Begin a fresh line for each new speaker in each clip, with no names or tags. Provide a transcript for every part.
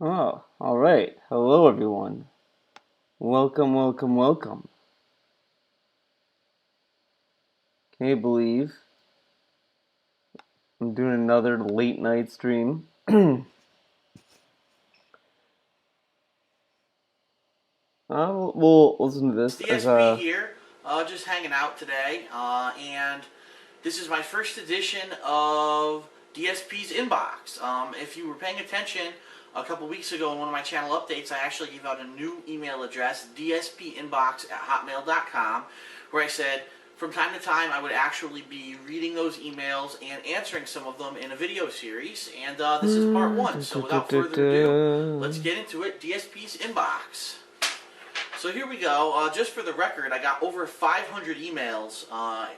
Oh, all right. Hello, everyone. Welcome, welcome, welcome. Can you believe I'm doing another late night stream? We'll listen to
It's
this as
DSP here, just hanging out today, and this is my first edition of DSP's Inbox. If you were paying attention a couple weeks ago in one of my channel updates, I actually gave out a new email address, dspinbox@hotmail.com, where I said from time to time I would actually be reading those emails and answering some of them in a video series, and this is part one. So without further ado, let's get into it. DSP's Inbox. So here we go. Just for the record, I got over 500 emails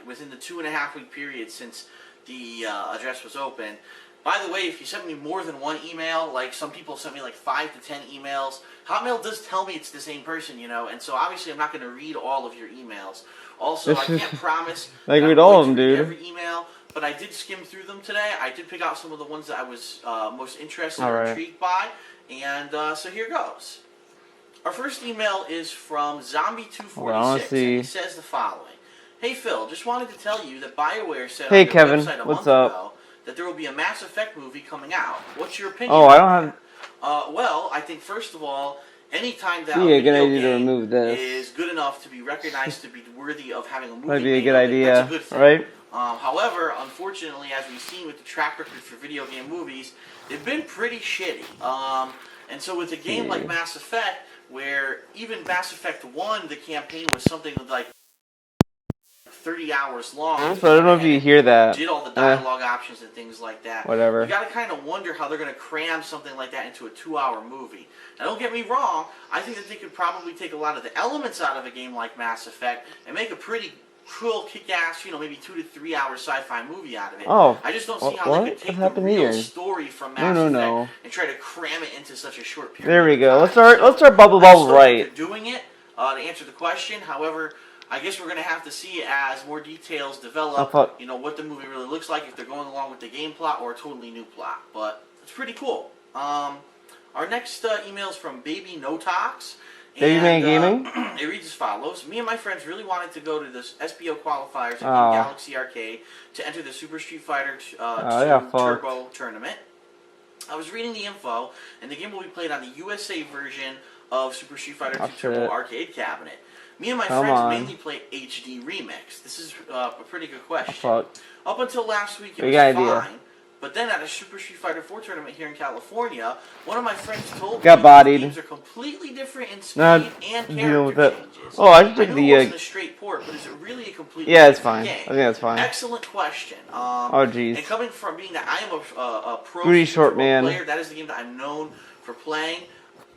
within the 2.5 week period since the address was open. By the way, if you sent me more than one email, like some people sent me like 5 to 10 emails, Hotmail does tell me it's the same person, and so obviously I'm not going to read all of your emails. Also, I can't promise
I
that
read
I'm
all
going
of them,
to read
dude.
every email, but I did skim through them today. I did pick out some of the ones that I was most interested or intrigued by, and so here goes. Our first email is from Zombie246, and he says the following. Hey Phil, just wanted to tell you that BioWare said on their
Kevin,
website a
what's
month
up?
ago that there will be a Mass Effect movie coming out. What's your opinion
Oh, I don't have...
well, I think first of all, anytime that
Be
a
a good
video
idea to
game
remove this.
is good enough to be recognized to be worthy of having a movie
Might be a
made
good
of it,
idea,
that's a good thing.
right?
However, unfortunately, as we've seen with the track record for video game movies, they've been pretty shitty. And so with a game like Mass Effect, where even Mass Effect 1, the campaign was something like 30 hours long.
So I don't know if you hear that.
Did all the dialogue options and things like that.
Whatever.
You gotta kind of wonder how they're gonna cram something like that into a 2-hour movie. Now don't get me wrong, I think that they could probably take a lot of the elements out of a game like Mass Effect and make a pretty cool, kick-ass, maybe 2 to 3 hour sci-fi movie out of it.
Oh,
I just don't see how they could take the real story from Mass Effect and try to cram it into such a short period.
There we go.
Let's
start bubble right.
They're doing it to answer the question. However, I guess we're going to have to see as more details develop, what the movie really looks like, if they're going along with the game plot or a totally new plot. But it's pretty cool. Our next email is from Baby Notox.
Baby Man Gaming?
It reads as follows. Me and my friends really wanted to go to this SBO qualifiers at Galaxy Arcade to enter the Super Street Fighter 2 Turbo tournament. I was reading the info, and the game will be played on the USA version of Super Street Fighter 2 Turbo Arcade Cabinet. Me and my friends mainly play HD Remix. This is a pretty good question. Up until last week, it was fine. But then at a Super Street Fighter 4 tournament here in California, one of my friends told me that games are completely different in speed and character changes.
Oh, I should take the...
it wasn't a straight port, but is it really a completely
it's fine.
game?
I think that's fine.
Excellent question.
Oh, jeez.
And coming from being that I am a pro player, that is the game that I'm known for playing.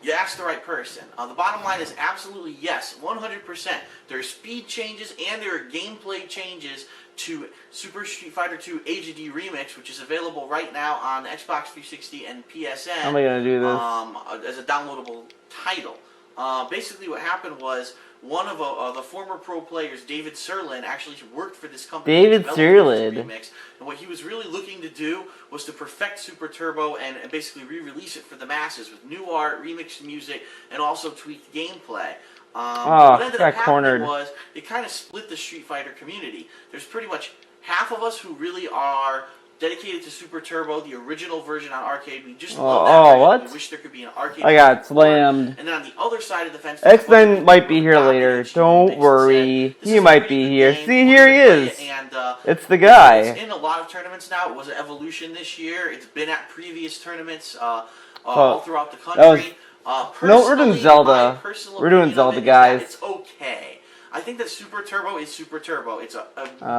You asked the right person. The bottom line is absolutely yes, 100%. There are speed changes and there are gameplay changes to Super Street Fighter 2 HD Remix, which is available right now on Xbox 360 and PSN.
How am I going to do this?
As a downloadable title. Basically what happened was one of the former pro players, David Serlin, actually worked for this company.
David Serlin.
Remix, and what he was really looking to do was to perfect Super Turbo and basically re-release it for the masses with new art, remixed music, and also tweaked gameplay. What ended up happening was it kind of split the Street Fighter community. There's pretty much half of us who really are dedicated to Super Turbo, the original version on arcade. We just love that version. We wish there could be an arcade.
I got slammed.
And then on the other side of the fence,
X-Men might be here later. Don't worry. He might be here. See, here he is.
And,
it's the guy.
It's in a lot of tournaments now. It was an Evolution this year. It's been at previous tournaments all throughout the country.
No, we're doing Zelda. We're doing Zelda, guys.
It's okay. I think that Super Turbo is Super Turbo. It's a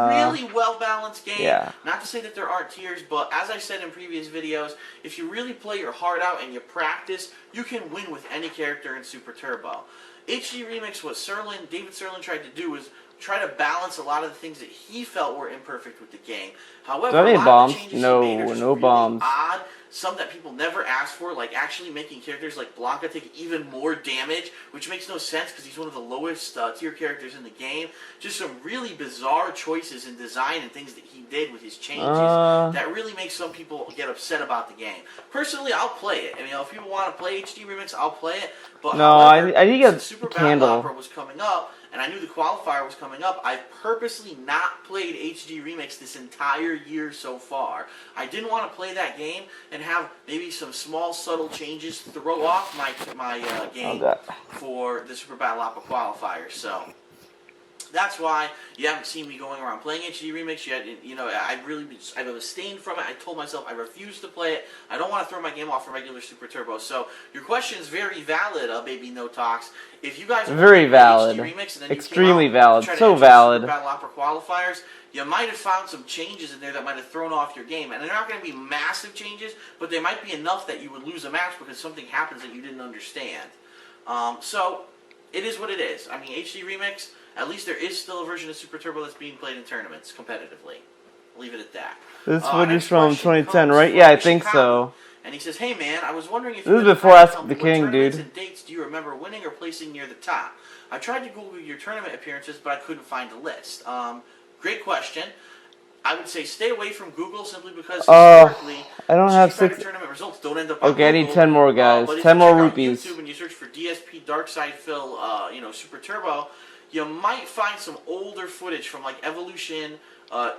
really well-balanced game.
Yeah.
Not to say that there aren't tiers, but as I said in previous videos, if you really play your heart out and you practice, you can win with any character in Super Turbo. HD Remix, what David Serlin tried to do try to balance a lot of the things that he felt were imperfect with the game. However,
Do I
a
need
lot
bombs?
of the changes
No,
he made are just
no
really
bombs.
odd. Some that people never asked for, like actually making characters like Blanca take even more damage, which makes no sense because he's one of the lowest tier characters in the game. Just some really bizarre choices in design and things that he did with his changes that really make some people get upset about the game. Personally, I'll play it. I mean, if people want to play HD Remix, I'll play it. But
no,
however,
I need to get
since Super
candle.
Battle Opera was coming up, and I knew the qualifier was coming up, I've purposely not played HD Remix this entire year so far. I didn't want to play that game and have maybe some small, subtle changes throw off my game for the Super Battle Opera qualifier. So that's why you haven't seen me going around playing HD Remix yet. You know, I've abstained from it. I told myself I refuse to play it. I don't want to throw my game off for regular Super Turbo. So your question is very valid, Baby No Talks. If you guys
very valid,
HD Remix and then
extremely valid, so valid.
Super Battle Opera qualifiers, you might have found some changes in there that might have thrown off your game. And they're not going to be massive changes, but they might be enough that you would lose a match because something happens that you didn't understand. So it is what it is. I mean, HD Remix, at least there is still a version of Super Turbo that's being played in tournaments competitively. I'll leave it at that.
This footage from 2010, right? Yeah, I think so.
And he says, "Hey man, I was wondering if
this is before Ask the King, dude.
And dates do you remember winning or placing near the top? I tried to Google your tournament appearances, but I couldn't find a list." Great question. I would say stay away from Google simply because historically,
I don't have 6
tournament results don't end up on
okay, Google. I need 10 more guys.
But
10 more
if you
rupees.
YouTube and you search for DSP Darkside Phil, Super Turbo, you might find some older footage from like Evolution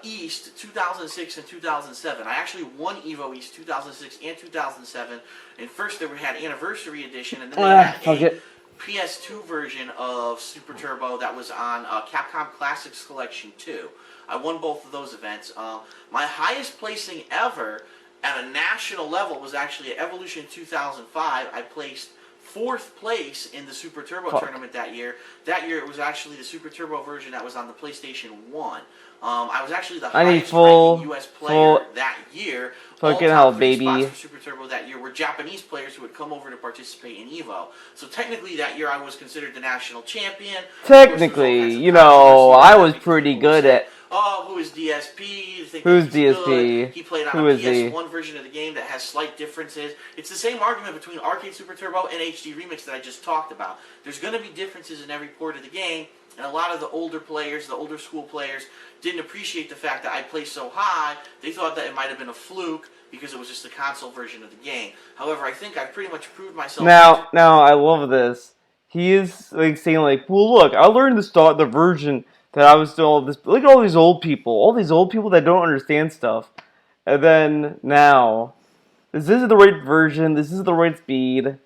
East 2006 and 2007. I actually won Evo East 2006 and 2007. And first we had Anniversary Edition, and then they had a PS2 version of Super Turbo that was on Capcom Classics Collection 2. I won both of those events. My highest placing ever at a national level was actually at Evolution 2005. I placed 4th place in the Super Turbo tournament that year. That year it was actually the Super Turbo version that was on the PlayStation 1. I was actually the highest ranking U.S. player that year.
Fucking hell, baby.
Spots for Super Turbo that year were Japanese players who had come over to participate in Evo. So technically that year I was considered the national champion.
Technically, you know, I was pretty good at...
Oh, who is DSP?
Who's DSP?
Good. He played on a PS1 version of the game that has slight differences. It's the same argument between Arcade Super Turbo and HD Remix that I just talked about. There's going to be differences in every port of the game, and a lot of the older players, the older school players, didn't appreciate the fact that I placed so high. They thought that it might have been a fluke because it was just the console version of the game. However, I think I've pretty much proved myself.
Now, I love this. He is like saying like, well, look, I learned the version that I was still this. Look at all these old people that don't understand stuff. And then now, this is the right version. This is the right speed,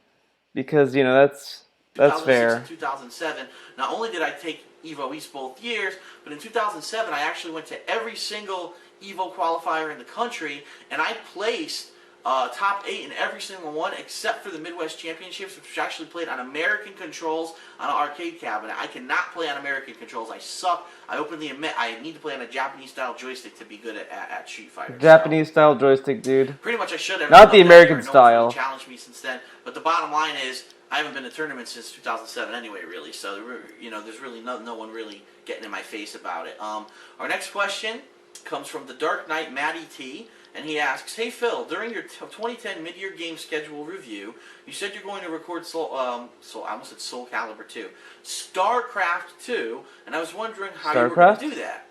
because you know that's fair.
In 2007, not only did I take Evo East both years, but in 2007 I actually went to every single Evo qualifier in the country, and I placed top 8 in every single one except for the Midwest Championships, which was actually played on American controls on an arcade cabinet. I cannot play on American controls. I suck. I openly admit I need to play on a Japanese-style joystick to be good at Street Fighter.
Japanese-style joystick, dude.
Pretty much I should have.
Not the American style.
No one's really challenged me since then. But the bottom line is, I haven't been to tournaments since 2007 anyway, really. So, you know, there's really no one really getting in my face about it. Our next question comes from the Dark Knight Matty T. And he asks, "Hey Phil, during your 2010 mid-year game schedule review, you said you're going to record I almost said Soul Calibur 2, StarCraft 2, and I was wondering how you were going to do that."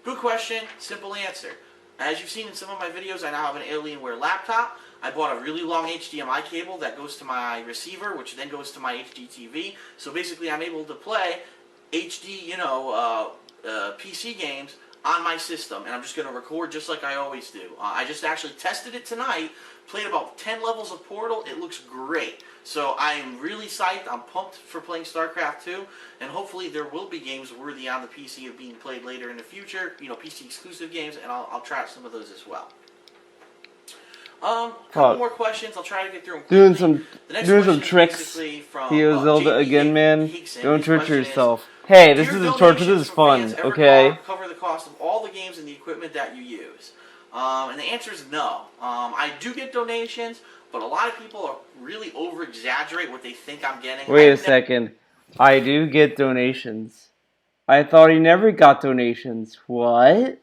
Good question, simple answer. As you've seen in some of my videos, I now have an Alienware laptop. I bought a really long HDMI cable that goes to my receiver, which then goes to my HD TV. So basically, I'm able to play HD, PC games on my system, and I'm just going to record just like I always do. I just actually tested it tonight, played about 10 levels of Portal. It looks great. So I'm really psyched. I'm pumped for playing StarCraft 2, and hopefully there will be games worthy on the PC of being played later in the future, PC exclusive games, and I'll try out some of those as well. Couple more questions. I'll try to get through them quickly.
Doing some tricks. Theo Zelda again, man. Don't torture yourself. Hey, this is a torture. This is fun. Okay.
Cover the cost of all the games and the equipment that you use. And the answer is no. I do get donations, but a lot of people really over-exaggerate what they think I'm getting.
Wait a second. I do get donations. I thought he never got donations. What?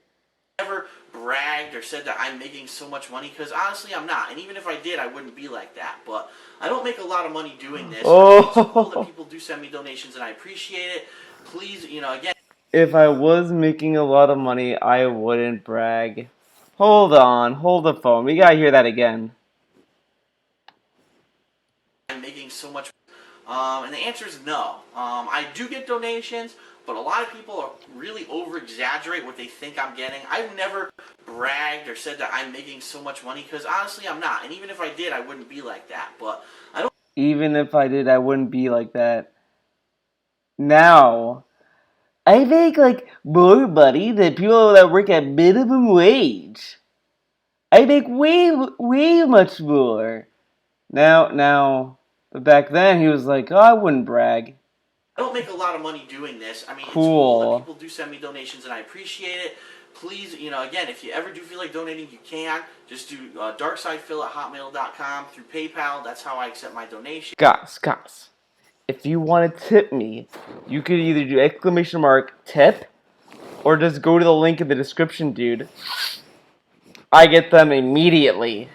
Never bragged or said that I'm making so much money, because honestly I'm not, and even if I did I wouldn't be like that. But I don't make a lot of money doing this. I mean, it's cool that people do send me donations and I appreciate it. Please, again,
If I was making a lot of money, I wouldn't brag. Hold on, hold the phone. We gotta hear that again.
I'm making so much, and the answer is no. I do get donations, but a lot of people really over-exaggerate what they think I'm getting. I've never bragged or said that I'm making so much money, because honestly I'm not, and even if I did I wouldn't be like that. But I don't.
Even if I did, I wouldn't be like that. Now, I make like more money than people that work at minimum wage. I make way much more. But back then he was like, oh, I wouldn't brag.
I don't make a lot of money doing this. I mean, it's cool that
Cool.
people do send me donations, and I appreciate it. Please, again, if you ever do feel like donating, you can. Just do darksidephil@hotmail.com through PayPal. That's how I accept my donation.
Guys, if you want to tip me, you could either do exclamation mark tip or just go to the link in the description, dude. I get them immediately.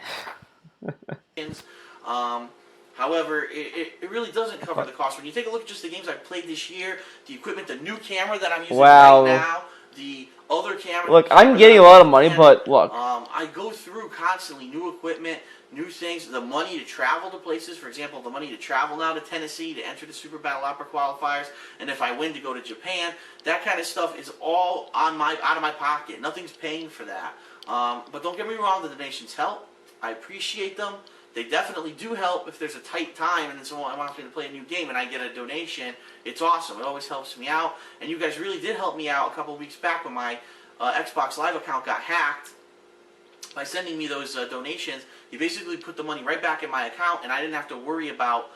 Um, However, it really doesn't cover the cost. When you take a look at just the games I've played this year, the equipment, the new camera that I'm using right now, the other camera.
Look, I'm getting a lot of money, but look.
I go through constantly new equipment, new things, the money to travel to places. For example, the money to travel now to Tennessee to enter the Super Battle Opera qualifiers, and if I win, to go to Japan. That kind of stuff is all out of my pocket. Nothing's paying for that. But don't get me wrong, the donations help. I appreciate them. They definitely do help if there's a tight time and someone wants me to play a new game and I get a donation. It's awesome. It always helps me out. And you guys really did help me out a couple of weeks back when my Xbox Live account got hacked. By sending me those donations, you basically put the money right back in my account, and I didn't have to worry about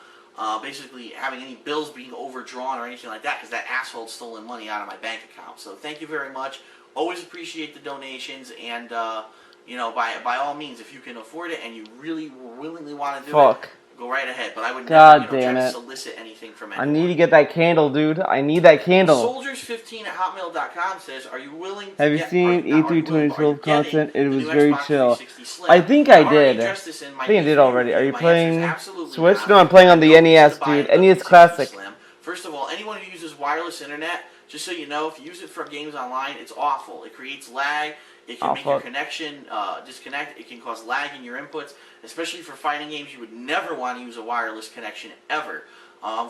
basically having any bills being overdrawn or anything like that, because that asshole stolen money out of my bank account. So thank you very much. Always appreciate the donations, and by all means, if you can afford it and you really willingly want to do it, go right ahead. But I would never try to solicit anything from anyone.
I need to get that candle, dude. I need that candle.
Soldiers15@hotmail.com says, "Are you willing to
Have you
get,
seen E32012 content? It was very chill."
Slim?
I think I did.
I
think I did already. Are you playing Switch?
Not.
No, I'm playing on the NES, dude. NES Classic.
Slim. First of all, anyone who uses wireless internet, just so you know, if you use it for games online, it's awful. It creates lag. It can make your connection disconnect. It can cause lag in your inputs, especially for fighting games. You would never want to use a wireless connection ever.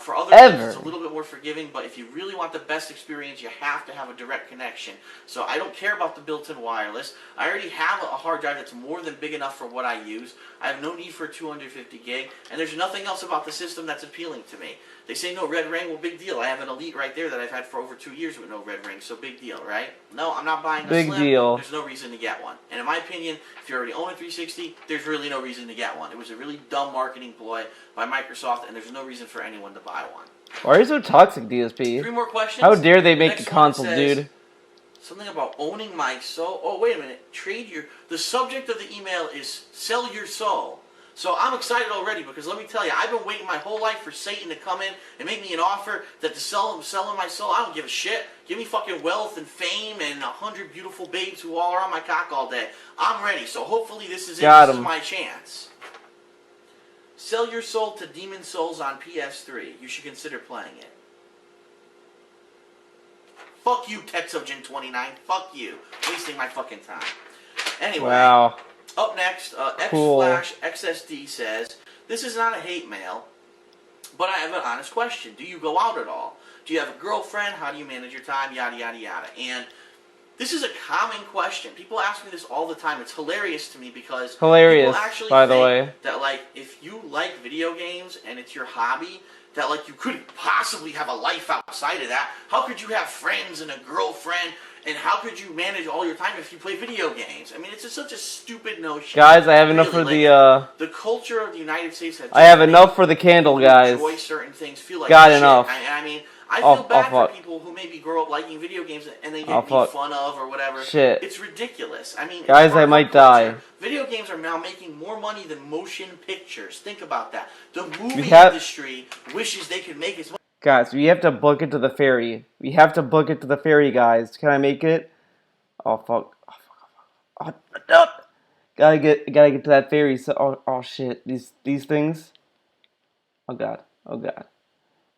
For other games, it's a little bit more forgiving, but if you really want the best experience, you have to have a direct connection. So I don't care about the built-in wireless. I already have a hard drive that's more than big enough for what I use. I have no need for 250 gig, and there's nothing else about the system that's appealing to me. They say no red ring, well, big deal. I have an Elite right there that I've had for over 2 years with no red ring, so big deal, right? No, I'm not buying a Slim.
Big deal.
There's no reason to get one. And in my opinion, if you already own a 360, there's really no reason to get one. It was a really dumb marketing ploy by Microsoft, and there's no reason for anyone to buy one.
Why are you so toxic, DSP?
3 more questions.
How dare they make the console, dude?
Something about owning my soul. Oh, wait a minute. The subject of the email is sell your soul. So I'm excited already, because let me tell you, I've been waiting my whole life for Satan to come in and make me an offer that to selling my soul. I don't give a shit. Give me fucking wealth and fame and 100 beautiful babes who all are on my cock all day. I'm ready. So hopefully this is it. This is my chance. Sell your soul to Demon Souls on PS3. You should consider playing it. Fuck you, Tetsogen29. Fuck you. Wasting my fucking time. Anyway.
Wow.
Up next, X/XSD says, "This is not a hate mail, but I have an honest question. Do you go out at all? Do you have a girlfriend? How do you manage your time? Yada, yada, yada." And this is a common question. People ask me this all the time. It's hilarious to me, because people actually think that, like, if you like video games and it's your hobby, that, like, you couldn't possibly have a life outside of that. How could you have friends and a girlfriend? And how could you manage all your time if you play video games? I mean, it's just such a stupid notion.
Guys, I have enough for the
culture of the United States.
I have enough for the candle, guys.
Enjoy certain things, feel like
got
shit.
enough.
I mean, I feel bad for people who maybe grow up liking video games and they get made fun of or whatever.
Shit.
It's ridiculous. I mean,
guys, I might die.
Video games are now making more money than motion pictures. Think about that. The movie industry wishes they could make as much.
Guys, we have to book it to the ferry. We have to book it to the ferry, guys. Can I make it? Oh fuck! Oh, fuck. Oh, no. Gotta get to that ferry. So, oh shit! These things. Oh god! Oh god!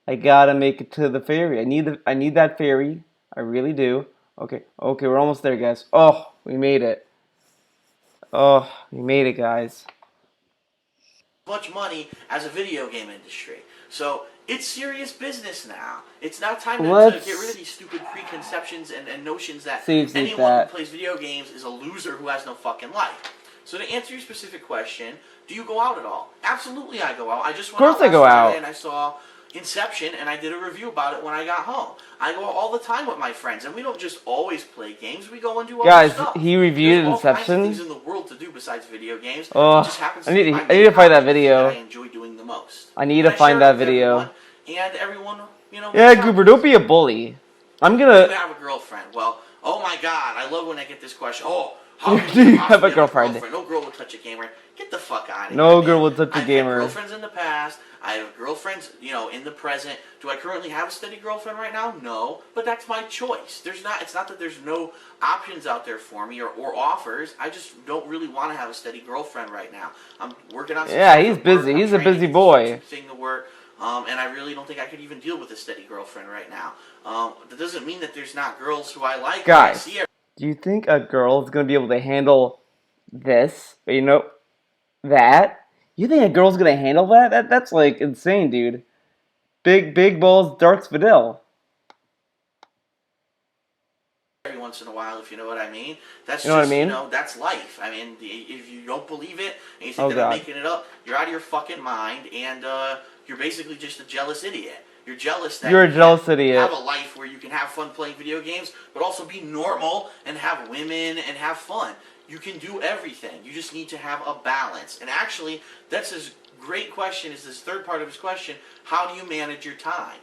I gotta make it to the ferry. I need that ferry. I really do. Okay, we're almost there, guys. Oh, we made it. Oh, we made it, guys.
Much money as a video game industry. So it's serious business now. It's now time to get rid of these stupid preconceptions and notions that anyone who plays video games is a loser who has no fucking life. So to answer your specific question, do you go out at all? Absolutely, I go out. I just went out last Friday and I saw Inception, and I did a review about it when I got home. I go out all the time with my friends, and we don't just always play games. We go and do other stuff.
Guys, he reviewed
There's all
Inception.
kinds of things in the world to do besides video games.
Oh,
it just happens
I need to find that video.
I enjoy doing the most.
I need to find that video.
And everyone, you know.
Yeah, Goober, don't be a bully. I'm gonna.
Do you have a girlfriend? Well, oh my God, I love when I get this question. Oh, how
do you have a girlfriend?
No girl will touch a gamer. Get the fuck out of here.
No girl will touch a gamer.
I have girlfriends in the past. I have girlfriends, you know, in the present. Do I currently have a steady girlfriend right now? No, but that's my choice. It's not that there's no options out there for me or offers. I just don't really want to have a steady girlfriend right now. I'm working on some
he's busy. He's a busy boy.
Thing to work. And I really don't think I could even deal with a steady girlfriend right now. That doesn't mean that there's not girls who I like.
Guys, do you think a girl is going to be able to handle this? You know, that? You think a girl's going to handle that? That's like insane, dude. Big balls, dark Spadil.
Every once in a while, if you know what I mean. That's
you know what I mean?
You know, that's life. I mean, if you don't believe it and you think that I'm making it up, you're out of your fucking mind, and you're basically just a jealous idiot. You're jealous that
you're a jealous idiot.
Have a life where you can have fun playing video games, but also be normal and have women and have fun. You can do everything. You just need to have a balance. And actually, that's his great question, is this third part of his question. How do you manage your time?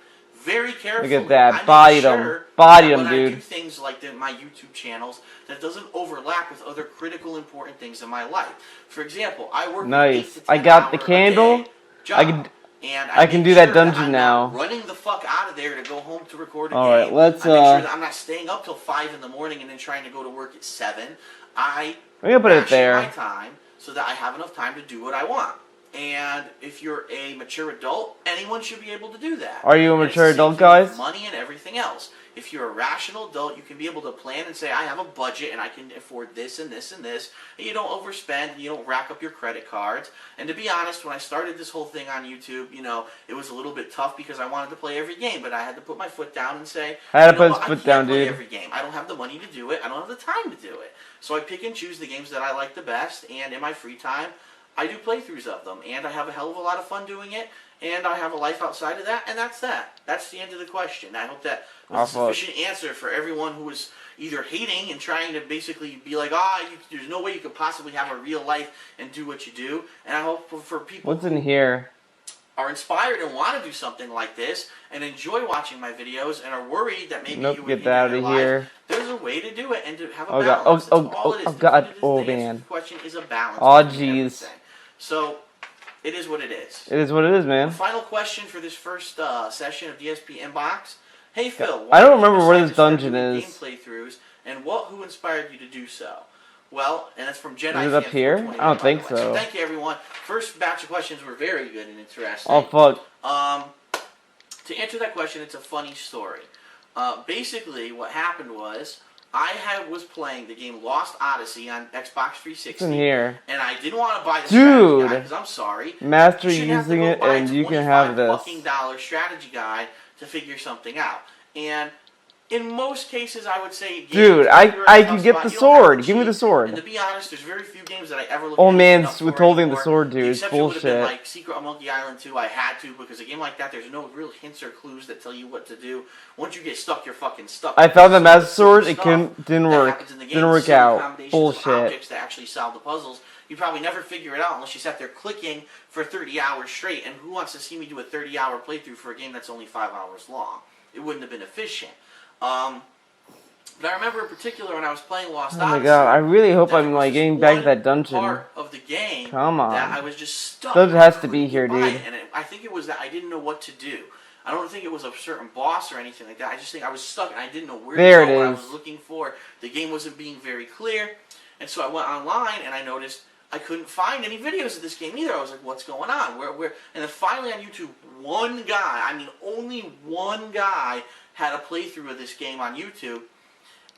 Very carefully.
Look at that. Bodied him, dude.
When I do things like my YouTube channels, that doesn't overlap with other critical, important things in my life. For example, I work
nice. I got the candle. I can do that dungeon now.
Running the fuck out of there to go home to record a game.
All right, let's.
I make sure that I'm not staying up till 5 in the morning and then trying to go to work at 7. I'm
gonna put it there.
My time so that I have enough time to do what I want. And if you're a mature adult, anyone should be able to do that.
Are you a mature adult, guys?
Money and everything else. If you're a rational adult, you can be able to plan and say, I have a budget and I can afford this and this and this. And you don't overspend, and you don't rack up your credit cards. And to be honest, when I started this whole thing on YouTube, you know, it was a little bit tough because I wanted to play every game, but I had to put my foot down and say,
I had to put his foot down, dude.
Every game. I don't have the money to do it. I don't have the time to do it. So I pick and choose the games that I like the best, and in my free time, I do playthroughs of them, and I have a hell of a lot of fun doing it, and I have a life outside of that, and that's that. That's the end of the question. I hope that was a sufficient answer for everyone who was either hating and trying to basically be like, there's no way you could possibly have a real life and do what you do, and I hope for people
what's in here
are inspired and want to do something like this and enjoy watching my videos and are worried that maybe you would
get that out of here.
There's a way to do it and to have a balance.
Man.
The question is a balance.
Oh, jeez.
So, it is what it is.
It is what it is, man.
The final question for this first session of DSP Inbox. Hey, Phil.
I don't remember where this dungeon is.
Game playthroughs, and who inspired you to do so? Well, and that's from Jedi.
Is it up here? I don't think so.
Thank you, everyone. First batch of questions were very good and interesting.
Oh, fuck.
To answer that question, it's a funny story. Basically, what happened was, I was playing the game Lost Odyssey on Xbox 360.
It's in here.
And I didn't want to buy the strategy guide because I'm sorry.
Master using it, and you can have this.
$25 strategy guide to figure something out. And in most cases, I would say...
Dude, I can get the sword. Give me the sword.
And to be honest, there's very few games that I ever look at.
Oh, man, withholding the sword, dude. It's bullshit.
Would have been like Secret of Monkey Island 2. I had to, because a game like that, there's no real hints or clues that tell you what to do. Once you get stuck, you're fucking stuck.
I found the master sword. It didn't work. Didn't work out. Bullshit.
Objects to actually solve the puzzles. You probably never figure it out unless you sat there clicking for 30 hours straight. And who wants to see me do a 30-hour playthrough for a game that's only 5 hours long? It wouldn't have been efficient. But I remember in particular when I was playing Lost Odyssey.
Oh my god, I really hope I'm like getting back to that dungeon.
Part of the game
Come on.
that I was just stuck.
Dungeon has to be here, dude.
And I think it was that I didn't know what to do. I don't think it was a certain boss or anything like that. I just think I was stuck and I didn't know where
There
to go,
it
what I
is.
was looking for. The game wasn't being very clear. And so I went online and I noticed I couldn't find any videos of this game either. I was like, what's going on? Where? And then finally on YouTube, one guy, I mean only one guy, had a playthrough of this game on YouTube.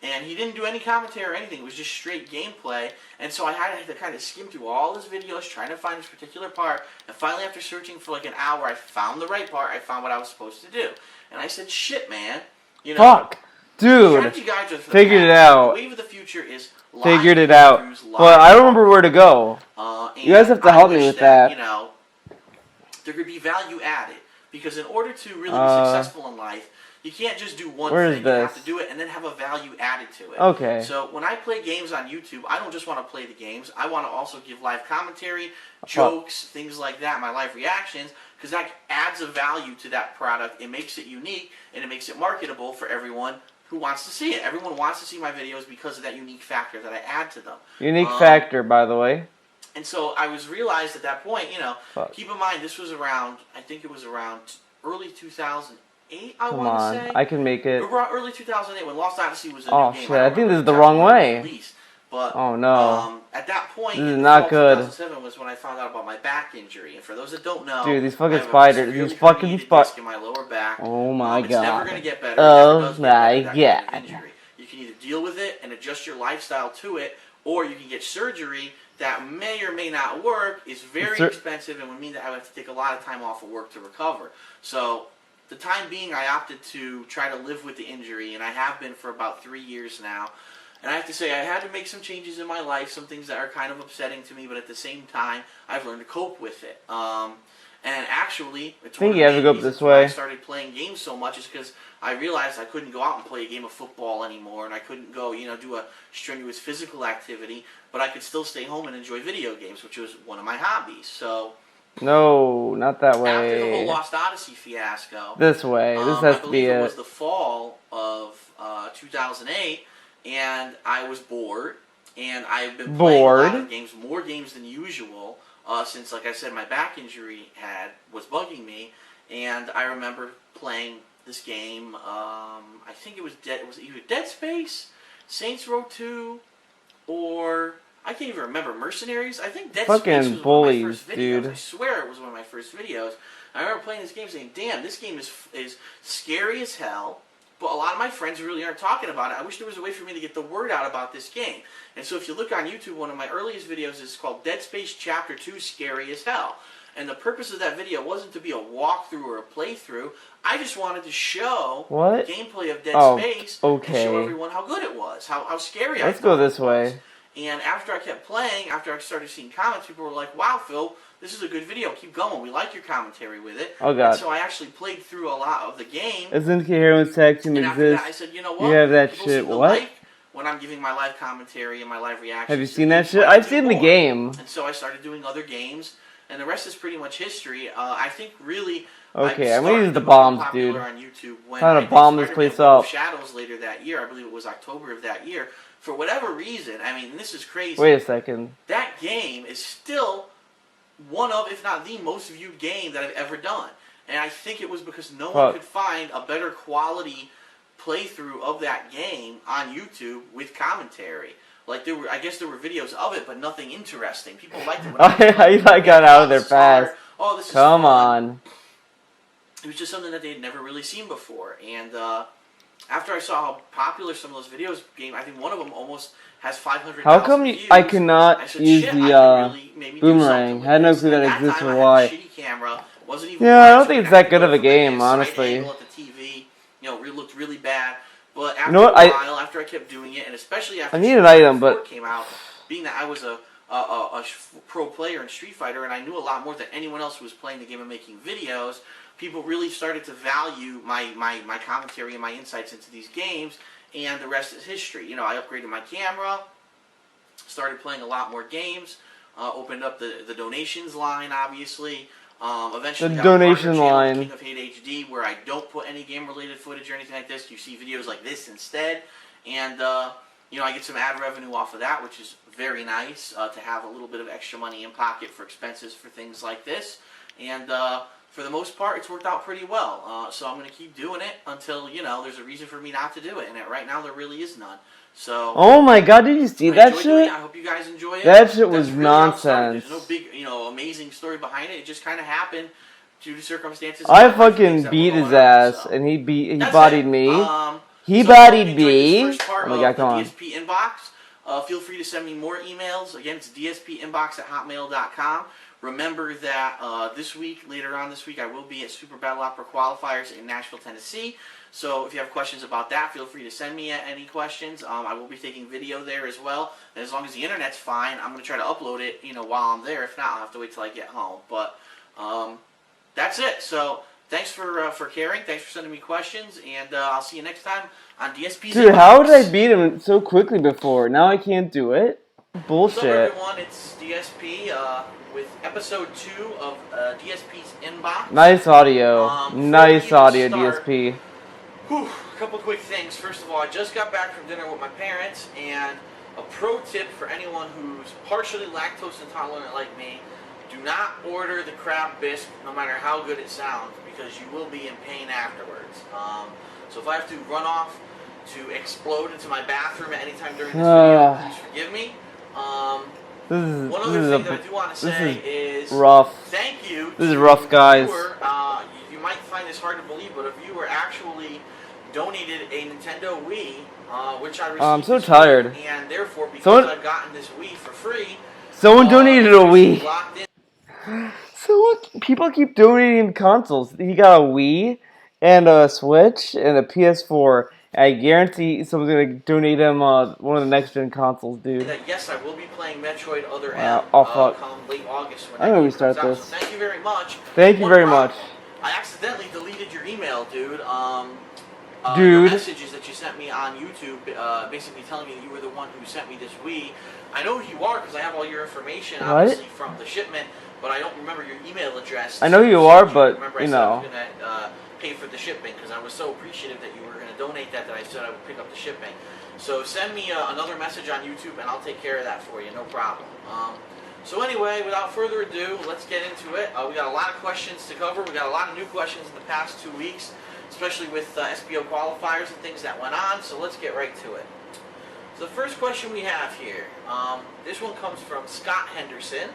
And he didn't do any commentary or anything. It was just straight gameplay. And so I had to kind of skim through all his videos trying to find this particular part. And finally, after searching for like an hour, I found the right part. I found what I was supposed to do. And I said, shit, man. You know,
Fuck. Dude.
strategy guides are for the
Figured it
past.
out.
The wave of the future is live
Figured it out.
playthroughs, live
But I don't remember where to go.
and
You guys have to
I
help me
wish
with that.
You know, there could be value added. Because in order to really be successful in life, you can't just do one
Where
thing.
is
You have
this?
to do it and then have a value added to it.
Okay.
So when I play games on YouTube, I don't just want to play the games. I want to also give live commentary, jokes, things like that, my live reactions, because that adds a value to that product. It makes it unique, and it makes it marketable for everyone who wants to see it. Everyone wants to see my videos because of that unique factor that I add to them.
Unique factor, by the way.
And so I was realized at that point, you know,
Fuck.
keep in mind this was around, I think it was around early 2008, I
Come
want
on.
to say.
I can make it.
Around early 2008 when Lost Odyssey was a
Oh,
new game.
shit,
don't
I think this is
remember
the wrong
exactly when it
way.
was released. But
Oh, no.
at that point,
This is
in
not
fall
good.
2007 was when I found out about my back injury. And for those that don't know,
Dude, these
I
fucking
have a
spiders.
severely
These fucking
herniated
spiders.
disc in my lower back.
Oh my
It's never
god.
going to get better.
Oh
it never does
my
get better, that kind of
god.
injury. You can either deal with it and adjust your lifestyle to it, or you can get surgery that may or may not work. It's very expensive and would mean that I would have to take a lot of time off of work to recover. So, the time being, I opted to try to live with the injury, and I have been for about 3 years now. And I have to say, I had to make some changes in my life, some things that are kind of upsetting to me, but at the same time, I've learned to cope with it. And actually, it's one of the
you have to
main
go
reasons
this
why
way.
I started playing games so much is because I realized I couldn't go out and play a game of football anymore, and I couldn't go, you know, do a strenuous physical activity, but I could still stay home and enjoy video games, which was one of my hobbies. So
No, not that
after the whole
way.
Lost Odyssey fiasco,
This way. This
I
has to
believe
be
it was
it.
the fall of 2008, and I was bored, and I've been playing a lot of games, more games than usual, since, like I said, my back injury was bugging me, and I remember playing this game. I think it was either Dead Space, Saints Row 2, or I can't even remember, Mercenaries. I think Dead Space was one of my first videos.
Dude.
I swear it was one of my first videos. I remember playing this game saying, damn, this game is scary as hell, but a lot of my friends really aren't talking about it. I wish there was a way for me to get the word out about this game. And so if you look on YouTube, one of my earliest videos is called Dead Space Chapter 2 Scary as Hell. And the purpose of that video wasn't to be a walkthrough or a playthrough. I just wanted to show gameplay of Dead Space and show everyone how good it was, how scary I thought
Let's go this
it was.
way.
And after I kept playing, after I started seeing comments, people were like, wow, Phil, this is a good video. Keep going. We like your commentary with it.
Oh, God.
And so I actually played through a lot of the game.
Isn't Heroes Tag Team
And after
exist?
that, I said, you know what?
You have that
People
shit.
seem to
What?
like when I'm giving my live commentary and my live reactions.
Have you
to
seen that
things
shit?
like
I've
do
seen the
more.
game.
And so I started doing other games, and the rest is pretty much history. I think really.
Okay,
I
I'm gonna use the
started
bombs,
popular
dude.
on YouTube when
Trying to
I did
bomb this
Spider-Man
place
World of
up.
Shadows later that year. I believe it was October of that year. For whatever reason, I mean, and this is crazy.
Wait a second.
That game is still one of, if not the most viewed game that I've ever done. And I think it was because no one could find a better quality playthrough of that game on YouTube with commentary. Like I guess there were videos of it, but nothing interesting. People liked it. When
I got out of there fast.
Oh, this is
Come
fun.
on.
It was just something that they had never really seen before. And after I saw how popular some of those videos became, I think one of them almost has 500,000
How come
views.
I cannot
said,
use
shit,
the
I could really maybe do
boomerang?
something with
I had no
this.
clue that
At
exists
time,
or
I
why.
had a shitty camera. Wasn't even
Yeah, I don't
widescreen.
think it's
I
that
could
good
go
of a
from the
game,
inside
honestly.
angle at the TV. You know, it looked really bad. But after
You know what?
a while, after I kept doing it, and especially after
I need an
Street Fighter
item, but
4 came out, being that I was a pro player in Street Fighter, and I knew a lot more than anyone else who was playing the game and making videos, people really started to value my commentary and my insights into these games, and the rest is history. You know, I upgraded my camera, started playing a lot more games, opened up the donations line, obviously. Eventually,
The
got a partner
donation
channel,
line.
King of Hate HD, where I don't put any game-related footage or anything like this. You see videos like this instead, and you know, I get some ad revenue off of that, which is very nice to have a little bit of extra money in pocket for expenses for things like this. And for the most part, it's worked out pretty well. So I'm going to keep doing it until, there's a reason for me not to do it. And right now, there really is none. So,
oh my god, did you see that shit?
I hope you guys enjoy it.
That shit was
really
nonsense.
There's no big, amazing story behind it. It just kind of happened due to circumstances.
I fucking beat his ass, and he bodied me. He
so
bodied me.
Oh my god, come on. DSP inbox. Feel free to send me more emails. Again, it's dspinbox@hotmail.com. Remember that this week, later on this week, I will be at Super Battle Opera Qualifiers in Nashville, Tennessee. So if you have questions about that, feel free to send me any questions. I will be taking video there as well. And as long as the internet's fine, I'm going to try to upload it, while I'm there. If not, I'll have to wait till I get home. But that's it. So thanks for caring. Thanks for sending me questions. And I'll see you next time on DSP's
Dude,
Inbox.
how did I beat him so quickly before? Now I can't do it? Bullshit.
What's up, everyone? It's DSP with episode 2 of DSP's Inbox.
Nice audio. Nice audio,
start,
DSP.
Whew, a couple quick things. First of all, I just got back from dinner with my parents, and a pro tip for anyone who's partially lactose intolerant like me, do not order the crab bisque no matter how good it sounds, because you will be in pain afterwards. So if I have to run off to explode into my bathroom at any time during this video, please forgive me. One other thing that I do want to say is
rough.
Thank you.
This is rough, guys.
You might find this hard to believe, but a viewer actually donated a Nintendo Wii, which I received.
I'm so tired.
And therefore, because I've gotten this Wii for free,
someone donated a Wii. People keep donating consoles. He got a Wii and a Switch and a PS4. I guarantee someone's gonna donate him one of the next gen consoles, dude.
Yes, I will be playing Metroid Other M
fuck.
come late August.
I'm gonna restart this.
So thank you very much.
Thank you very much.
I accidentally deleted your email, dude. The messages that you sent me on YouTube, basically telling me that you were the one who sent me this Wii. I know who you are because I have all your information, obviously, from the shipment, but I don't remember your email address.
I know who you are, but,
I said I was going to pay for the shipping because I was so appreciative that you were going to donate that I said I would pick up the shipping. So send me another message on YouTube and I'll take care of that for you, no problem. So anyway, without further ado, let's get into it. We got a lot of questions to cover. We got a lot of new questions in the past 2 weeks, especially with SBO qualifiers and things that went on, so let's get right to it. So the first question we have here, this one comes from Scott Henderson,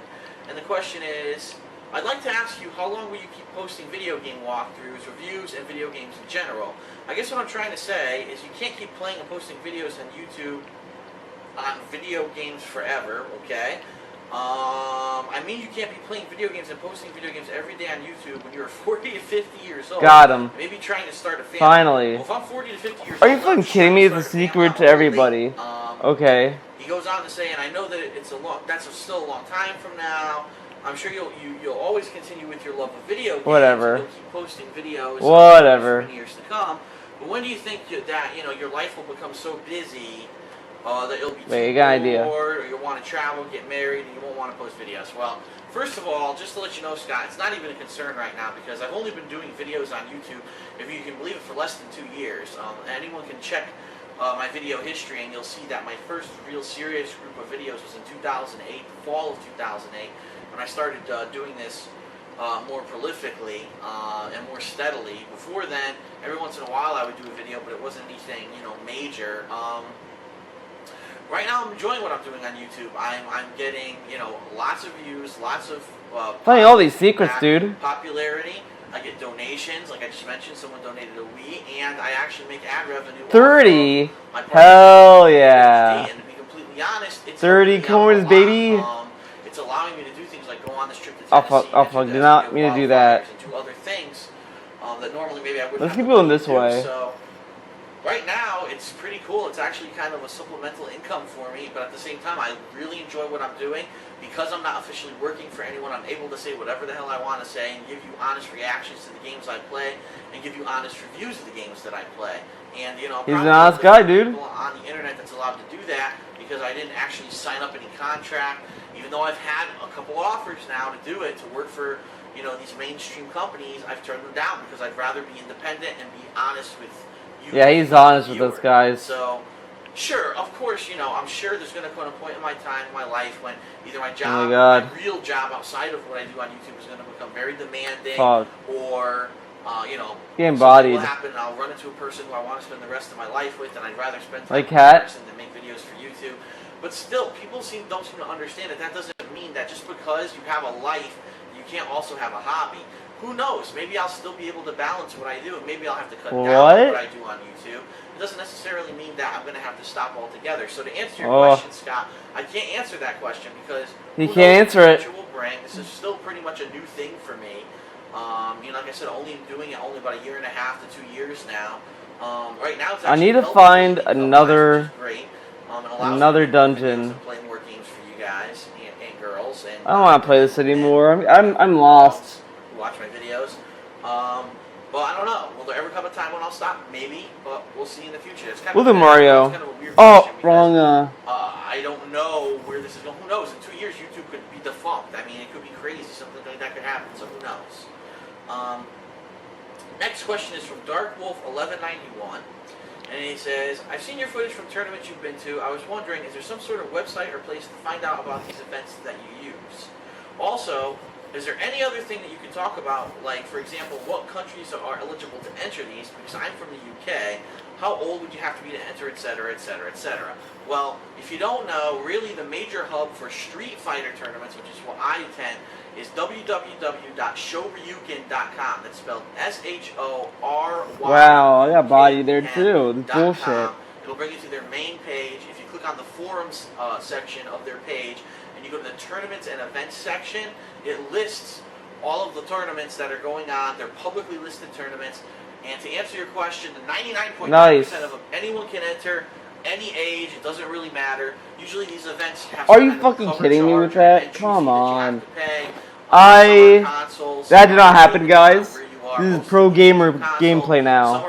and the question is, I'd like to ask you, how long will you keep posting video game walkthroughs, reviews, and video games in general? I guess what I'm trying to say is you can't keep playing and posting videos on YouTube on video games forever, okay? I mean you can't be playing video games and posting video games every day on YouTube when you're 40 to 50 years old.
Got him.
Maybe trying to start a family.
Finally.
Well, if I'm 40 to 50 years
old...
Are
you fucking kidding me? It's a secret to everybody. Okay.
He goes on to say, and I know that that's still a long time from now. I'm sure you'll always continue with your love of video games.
Whatever.
You'll keep posting videos.
Whatever.
For years to come. But when do you think that your life will become so busy that you'll be too bored, or you'll want to travel, get married, and you won't want to post videos? Well, first of all, just to let you know, Scott, it's not even a concern right now because I've only been doing videos on YouTube, if you can believe it, for less than 2 years. Anyone can check my video history, and you'll see that my first real serious group of videos was in 2008, fall of 2008, when I started doing this more prolifically and more steadily. Before then, every once in a while I would do a video, but it wasn't anything, major. Right now I'm enjoying what I'm doing on YouTube. I'm getting, lots of views, lots of
finding all these secrets, dude.
Popularity. I get donations, like I just mentioned, someone donated a Wii, and I actually make ad revenue.
30? Hell yeah.
And to be completely honest, it's
30 coins, baby.
It's allowing me to do things like go on this trip to
Tennessee.
Oh
fuck, did not mean to do that.
And do other things that normally maybe I wouldn't.
Let's keep going this way.
So, right now, it's pretty cool. It's actually kind of a supplemental income for me, but at the same time, I really enjoy what I'm doing. Because I'm not officially working for anyone, I'm able to say whatever the hell I want to say and give you honest reactions to the games I play and give you honest reviews of the games that I play. And, he's
an honest guy, dude.
On the internet that's allowed to do that because I didn't actually sign up any contract, even though I've had a couple offers now to do it, to work for, these mainstream companies. I've turned them down because I'd rather be independent and be honest with you.
Yeah, he's honest with us guys.
So, Sure, of course, I'm sure there's going to come a point in my time, in my life, when either my
Oh
job,
my God.
my real job outside of what I do on YouTube is going to become very demanding,
Fuck.
or,
Getting
something
bodied.
will happen and I'll run into a person who I want to spend the rest of my life with, and I'd rather spend time
Like
with that
Cat?
person than make videos for YouTube. But still, people don't seem to understand that doesn't mean that just because you have a life, you can't also have a hobby. Who knows? Maybe I'll still be able to balance what I do, and maybe I'll have to cut down on what I do on YouTube. It doesn't necessarily mean that I'm going to have to stop altogether. So to answer your question, Scott, I can't answer that question because
you can't answer it.
Will bring. This is still pretty much a new thing for me. Like I said, only doing it only about a year and a half to 2 years now. Right now, it's
I
actually
need to find another dungeon.
Play more games for you guys and girls. And
I don't want to play this anymore. I'm lost.
Watch my videos. But I don't know. Will there ever come a time when I'll stop? Maybe, but we'll see in the future. It's kind of
Mario.
It's kind of a weird question because,
wrong.
I don't know where this is going. Who knows? In 2 years, YouTube could be defunct. I mean, it could be crazy. Something like that could happen. So who knows? Next question is from DarkWolf1191. And he says, I've seen your footage from tournaments you've been to. I was wondering, is there some sort of website or place to find out about these events that you use? Also, is there any other thing that you can talk about, like, for example, what countries are eligible to enter these? Because I'm from the UK. How old would you have to be to enter, etc., etc., etc.? Well, if you don't know, really the major hub for Street Fighter tournaments, which is what I attend, is www.shoryuken.com. That's spelled S-H-O-R-Y.
Wow, I got body there too. That's bullshit.
It'll bring you to their main page. If you click on the forums section of their page, and you go to the tournaments and events section, it lists all of the tournaments that are going on. They're publicly listed tournaments. And to answer your question, the 99.9% of them, anyone can enter, any age, it doesn't really matter. Usually these events have
Are you fucking kidding me with that? Come on. That did not happen, guys. This is pro gamer gameplay now.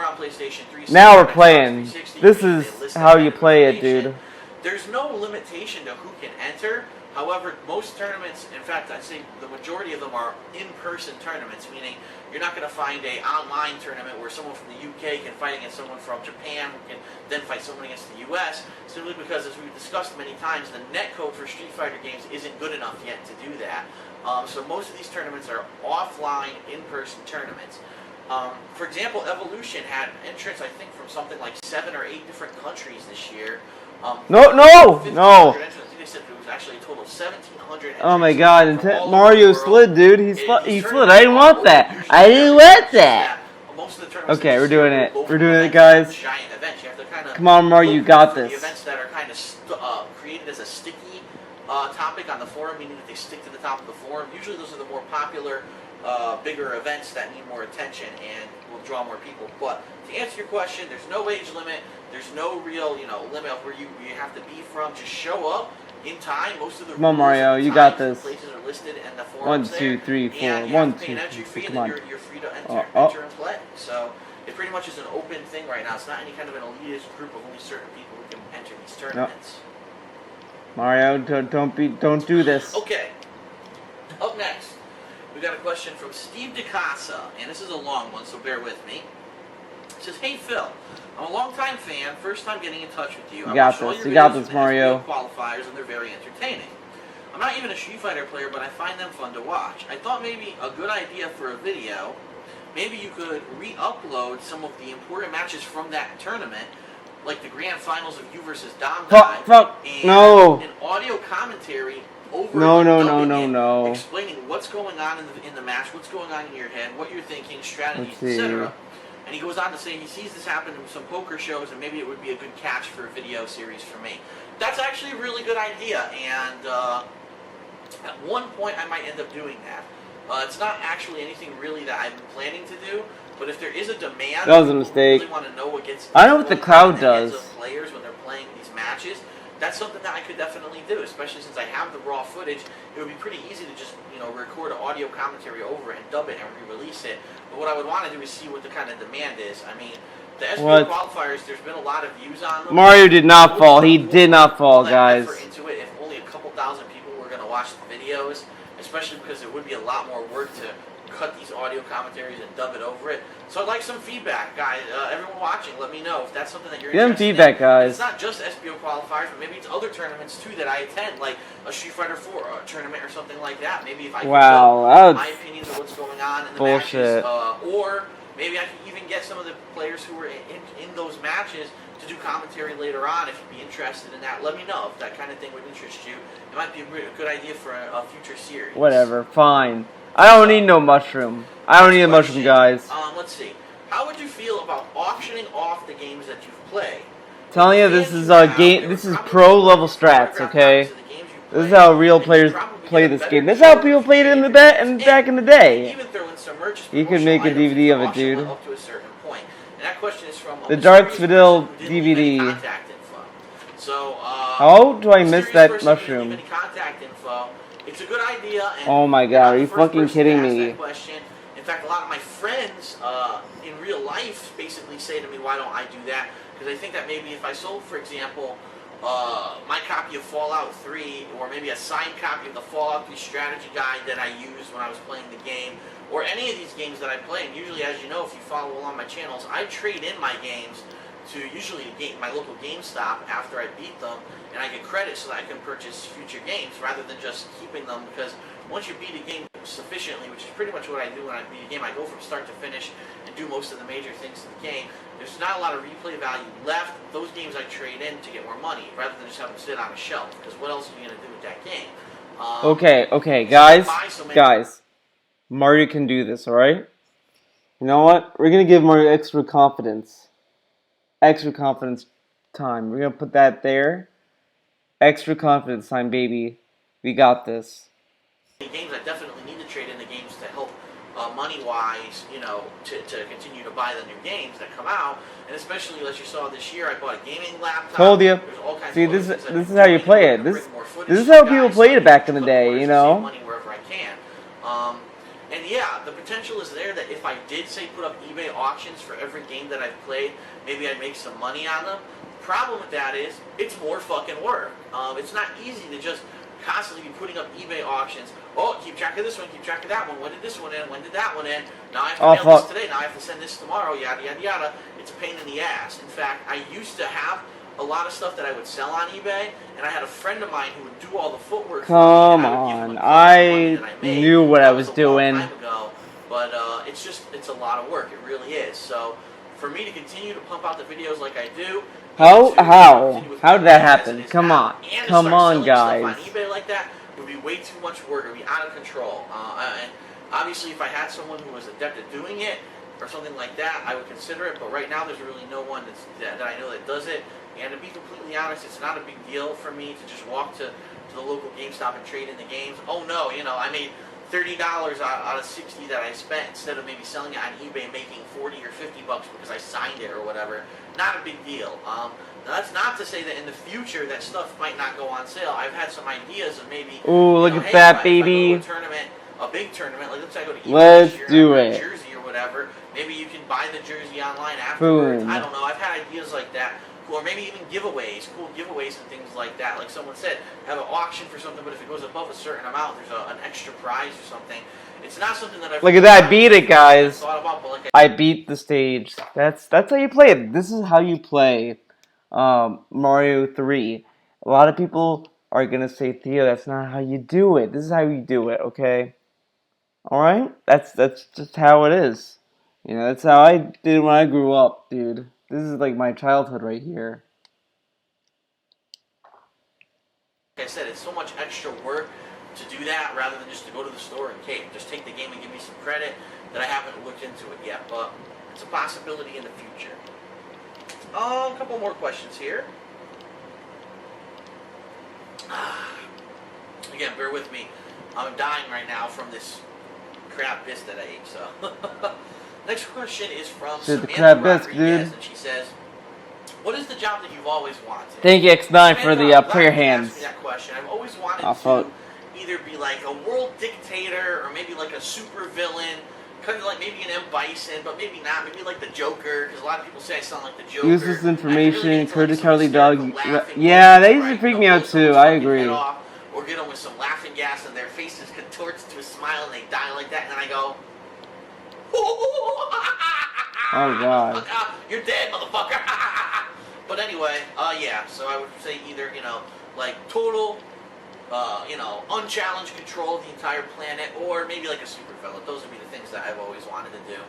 Now we're playing. This is how you play it, dude.
There's no limitation to who can enter. However, most tournaments, in fact, I'd say the majority of them are in-person tournaments, meaning you're not going to find an online tournament where someone from the UK can fight against someone from Japan who can then fight someone against the US, simply because, as we've discussed many times, the netcode for Street Fighter games isn't good enough yet to do that. So most of these tournaments are offline, in-person tournaments. For example, Evolution had entrants, I think, from something like 7 or 8 different countries this year.
No!
They said it was actually a total of 1,700.
Oh my God! And Mario slid, dude. He slid. I didn't want that. I didn't want that. Okay, we're doing it. We're doing it, guys. Come on, Mario, you got this.
The events that are kind of created as a sticky topic on the forum, meaning that they stick to the top of the forum. Usually, those are the more popular, bigger events that need more attention and will draw more people. But to answer your question, there's no age limit. There's no real, limit of where you have to be from. Just show up in time. Most of the
come on, Mario, you got this.
Places are listed and the
1, 2, 3, 4. 1, 2, 3, 4. Come on.
You're free to enter and play. So it pretty much is an open thing right now. It's not any kind of an elitist group of only certain people who can enter these tournaments.
No. Mario, don't do this.
Okay. Up next, we got a question from Steve DeCasa, and this is a long one, so bear with me. It says, hey Phil, I'm a long-time fan, first time getting in touch with you.
You got this, Mario.
Qualifiers, and they're very entertaining. I'm not even a Street Fighter player, but I find them fun to watch. I thought maybe a good idea for a video, maybe you could re-upload some of the important matches from that tournament, like the grand finals of you versus Dom and an audio commentary over
no.
explaining what's going on in the match, what's going on in your head, what you're thinking, strategies, etc. And he goes on to say he sees this happen in some poker shows, and maybe it would be a good catch for a video series for me. That's actually a really good idea, and at one point I might end up doing that. It's not actually anything really that I've been planning to do, but if there is a demand,
that was a mistake.
Really want to know what gets.
I know what the crowd does.
Players when they're playing these matches. That's something that I could definitely do, especially since I have the raw footage. It would be pretty easy to just, record an audio commentary over it and dub it and re-release it. But what I would want to do is see what the kind of demand is. I mean, the SPO qualifiers, there's been a lot of views on them.
Mario did not fall. He did not fall, guys.
Into it if only a couple thousand people were going to watch the videos, especially because it would be a lot more work to cut these audio commentaries and dub it over it. So I'd like some feedback, guys. Everyone watching, let me know if that's something that you're
Give them
interested
feedback,
in.
guys.
It's not just SBO qualifiers, but maybe it's other tournaments too that I attend, like a Street Fighter 4 tournament or something like that. Maybe if I could
wow,
my opinions of what's going on in the
bullshit.
matches, or maybe I could even get some of the players who were in those matches to do commentary later on. If you'd be interested in that, let me know if that kind of thing would interest you. It might be a good idea for a future series.
Whatever, fine. I don't need no mushroom. I don't need a mushroom, guys.
Let's see. How would you feel about auctioning off the games that you've played?
Telling you this is a game. This is pro level strats, okay? This is how real players play this game. This is how people played it in the back in the day. You could make a DVD of it, dude.
Up to a certain point. And that question is from
The Dark Vidal DVD.
So,
how do I miss that mushroom?
It's a good idea. And
oh my god, are you fucking kidding me?
In fact, a lot of my friends in real life basically say to me, why don't I do that? Because I think that maybe if I sold, for example, my copy of Fallout 3, or maybe a signed copy of the Fallout 3 strategy guide that I used when I was playing the game, or any of these games that I play, and usually, as you know, if you follow along my channels, I trade in my games to usually my local GameStop after I beat them, and I get credit so that I can purchase future games rather than just keeping them, because once you beat a game sufficiently, which is pretty much what I do when I beat a game, I go from start to finish and do most of the major things in the game. There's not a lot of replay value left. Those games I trade in to get more money rather than just have them sit on a shelf, because what else are you going to do with that game?
Okay, guys. Mario can do this, alright? You know what? We're going to give Mario extra confidence. Extra confidence time. We're going to put that there. Extra confidence time, baby. We got this.
Games I definitely need to trade in the games to help money-wise, you know, to continue to buy the new games that come out. And especially, as you saw this year, I bought a gaming laptop.
Told you. See, this is how you play it. This is how people played it back in the day, you know?
Money wherever I can. And yeah, the potential is there that if I did, say, put up eBay auctions for every game that I've played, maybe I'd make some money on them. The problem with that is, it's more fucking work. It's not easy to just constantly be putting up eBay auctions. Oh, keep track of this one, keep track of that one. When did this one end? When did that one end? Now I have to mail this today. Now I have to send this tomorrow. Yada, yada, yada. It's a pain in the ass. In fact, I used to have a lot of stuff that I would sell on eBay, and I had a friend of mine who would do all the footwork.
Come on, I knew what I was doing.
But it's a lot of work. It really is. So for me to continue to pump out the videos like I do,
how did that happen? Come on, guys.
On eBay like that would be way too much work. It would be out of control. And obviously, if I had someone who was adept at doing it or something like that, I would consider it. But right now, there's really no one that I know that does it. And to be completely honest, it's not a big deal for me to just walk to the local GameStop and trade in the games. Oh no, you know, I made $30 out of 60 that I spent instead of maybe selling it on eBay and making 40 or 50 bucks because I signed it or whatever. Not a big deal. Now that's not to say that in the future that stuff might not go on sale. I've had some ideas of maybe.
Ooh, look at that, baby!
If I go to a big tournament, like let's say I go to eBay
Let's
this year,
do it.
Jersey or whatever. Maybe you can buy the jersey online afterwards.
Boom.
I don't know. I've had ideas like that. Or maybe even giveaways, cool giveaways and things like that. Like someone said, have an auction for something, but if it goes above a certain amount, there's an extra prize or something. It's not something that I've...
Look at that, I beat it, guys.
Thought about, but like
I beat the stage. That's how you play it. This is how you play Mario 3. A lot of people are going to say, Theo, that's not how you do it. This is how you do it, okay? Alright? That's just how it is. You know, that's how I did when I grew up, dude. This is like my childhood right here.
Like I said, it's so much extra work to do that rather than just to go to the store and just take the game and give me some credit that I haven't looked into it yet, but it's a possibility in the future. A couple more questions here. Again, bear with me. I'm dying right now from this crab bisque that I ate, so... Next question is from Samantha Rodriguez, and she says, what is the job that you've always wanted?
Thank you, X9, for the prayer hands.
That question. I've always wanted to either be like a world dictator or maybe like a super villain, kind of like maybe an M. Bison, but maybe not. Maybe like the Joker, because a lot of people say I sound like the Joker.
Useless information, Curtis Carly Dog. Yeah, they used to freak me out too, I agree.
Or get them with some laughing gas and their faces contorts to a smile and they die like that, and then I go,
Oh God.
You're dead, motherfucker. But anyway, yeah. So I would say either like total, unchallenged control of the entire planet, or maybe like a super villain. Those would be the things that I've always wanted to do.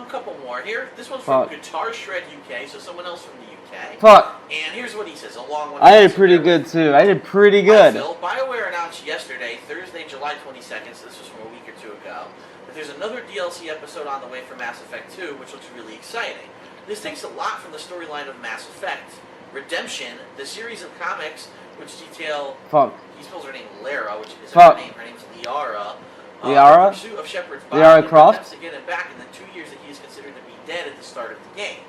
Couple more here. This one's from Guitar Shred UK, so someone else from the UK.
Fuck.
And here's what he says. A long one.
I did pretty good too. I did pretty good.
Hi, Phil. BioWare announced yesterday, Thursday, July 22nd, so this was from a week or two ago, that there's another DLC episode on the way for Mass Effect 2, which looks really exciting. This takes a lot from the storyline of Mass Effect Redemption, the series of comics which detail.
Fuck.
He spells her name Lara, which is
her
name. Her name's Liara.
Liara?
The pursuit of Shepard's body.
Liara Croft?
Attempts to get him back in the 2 years that he is considered to be dead at the start of the game.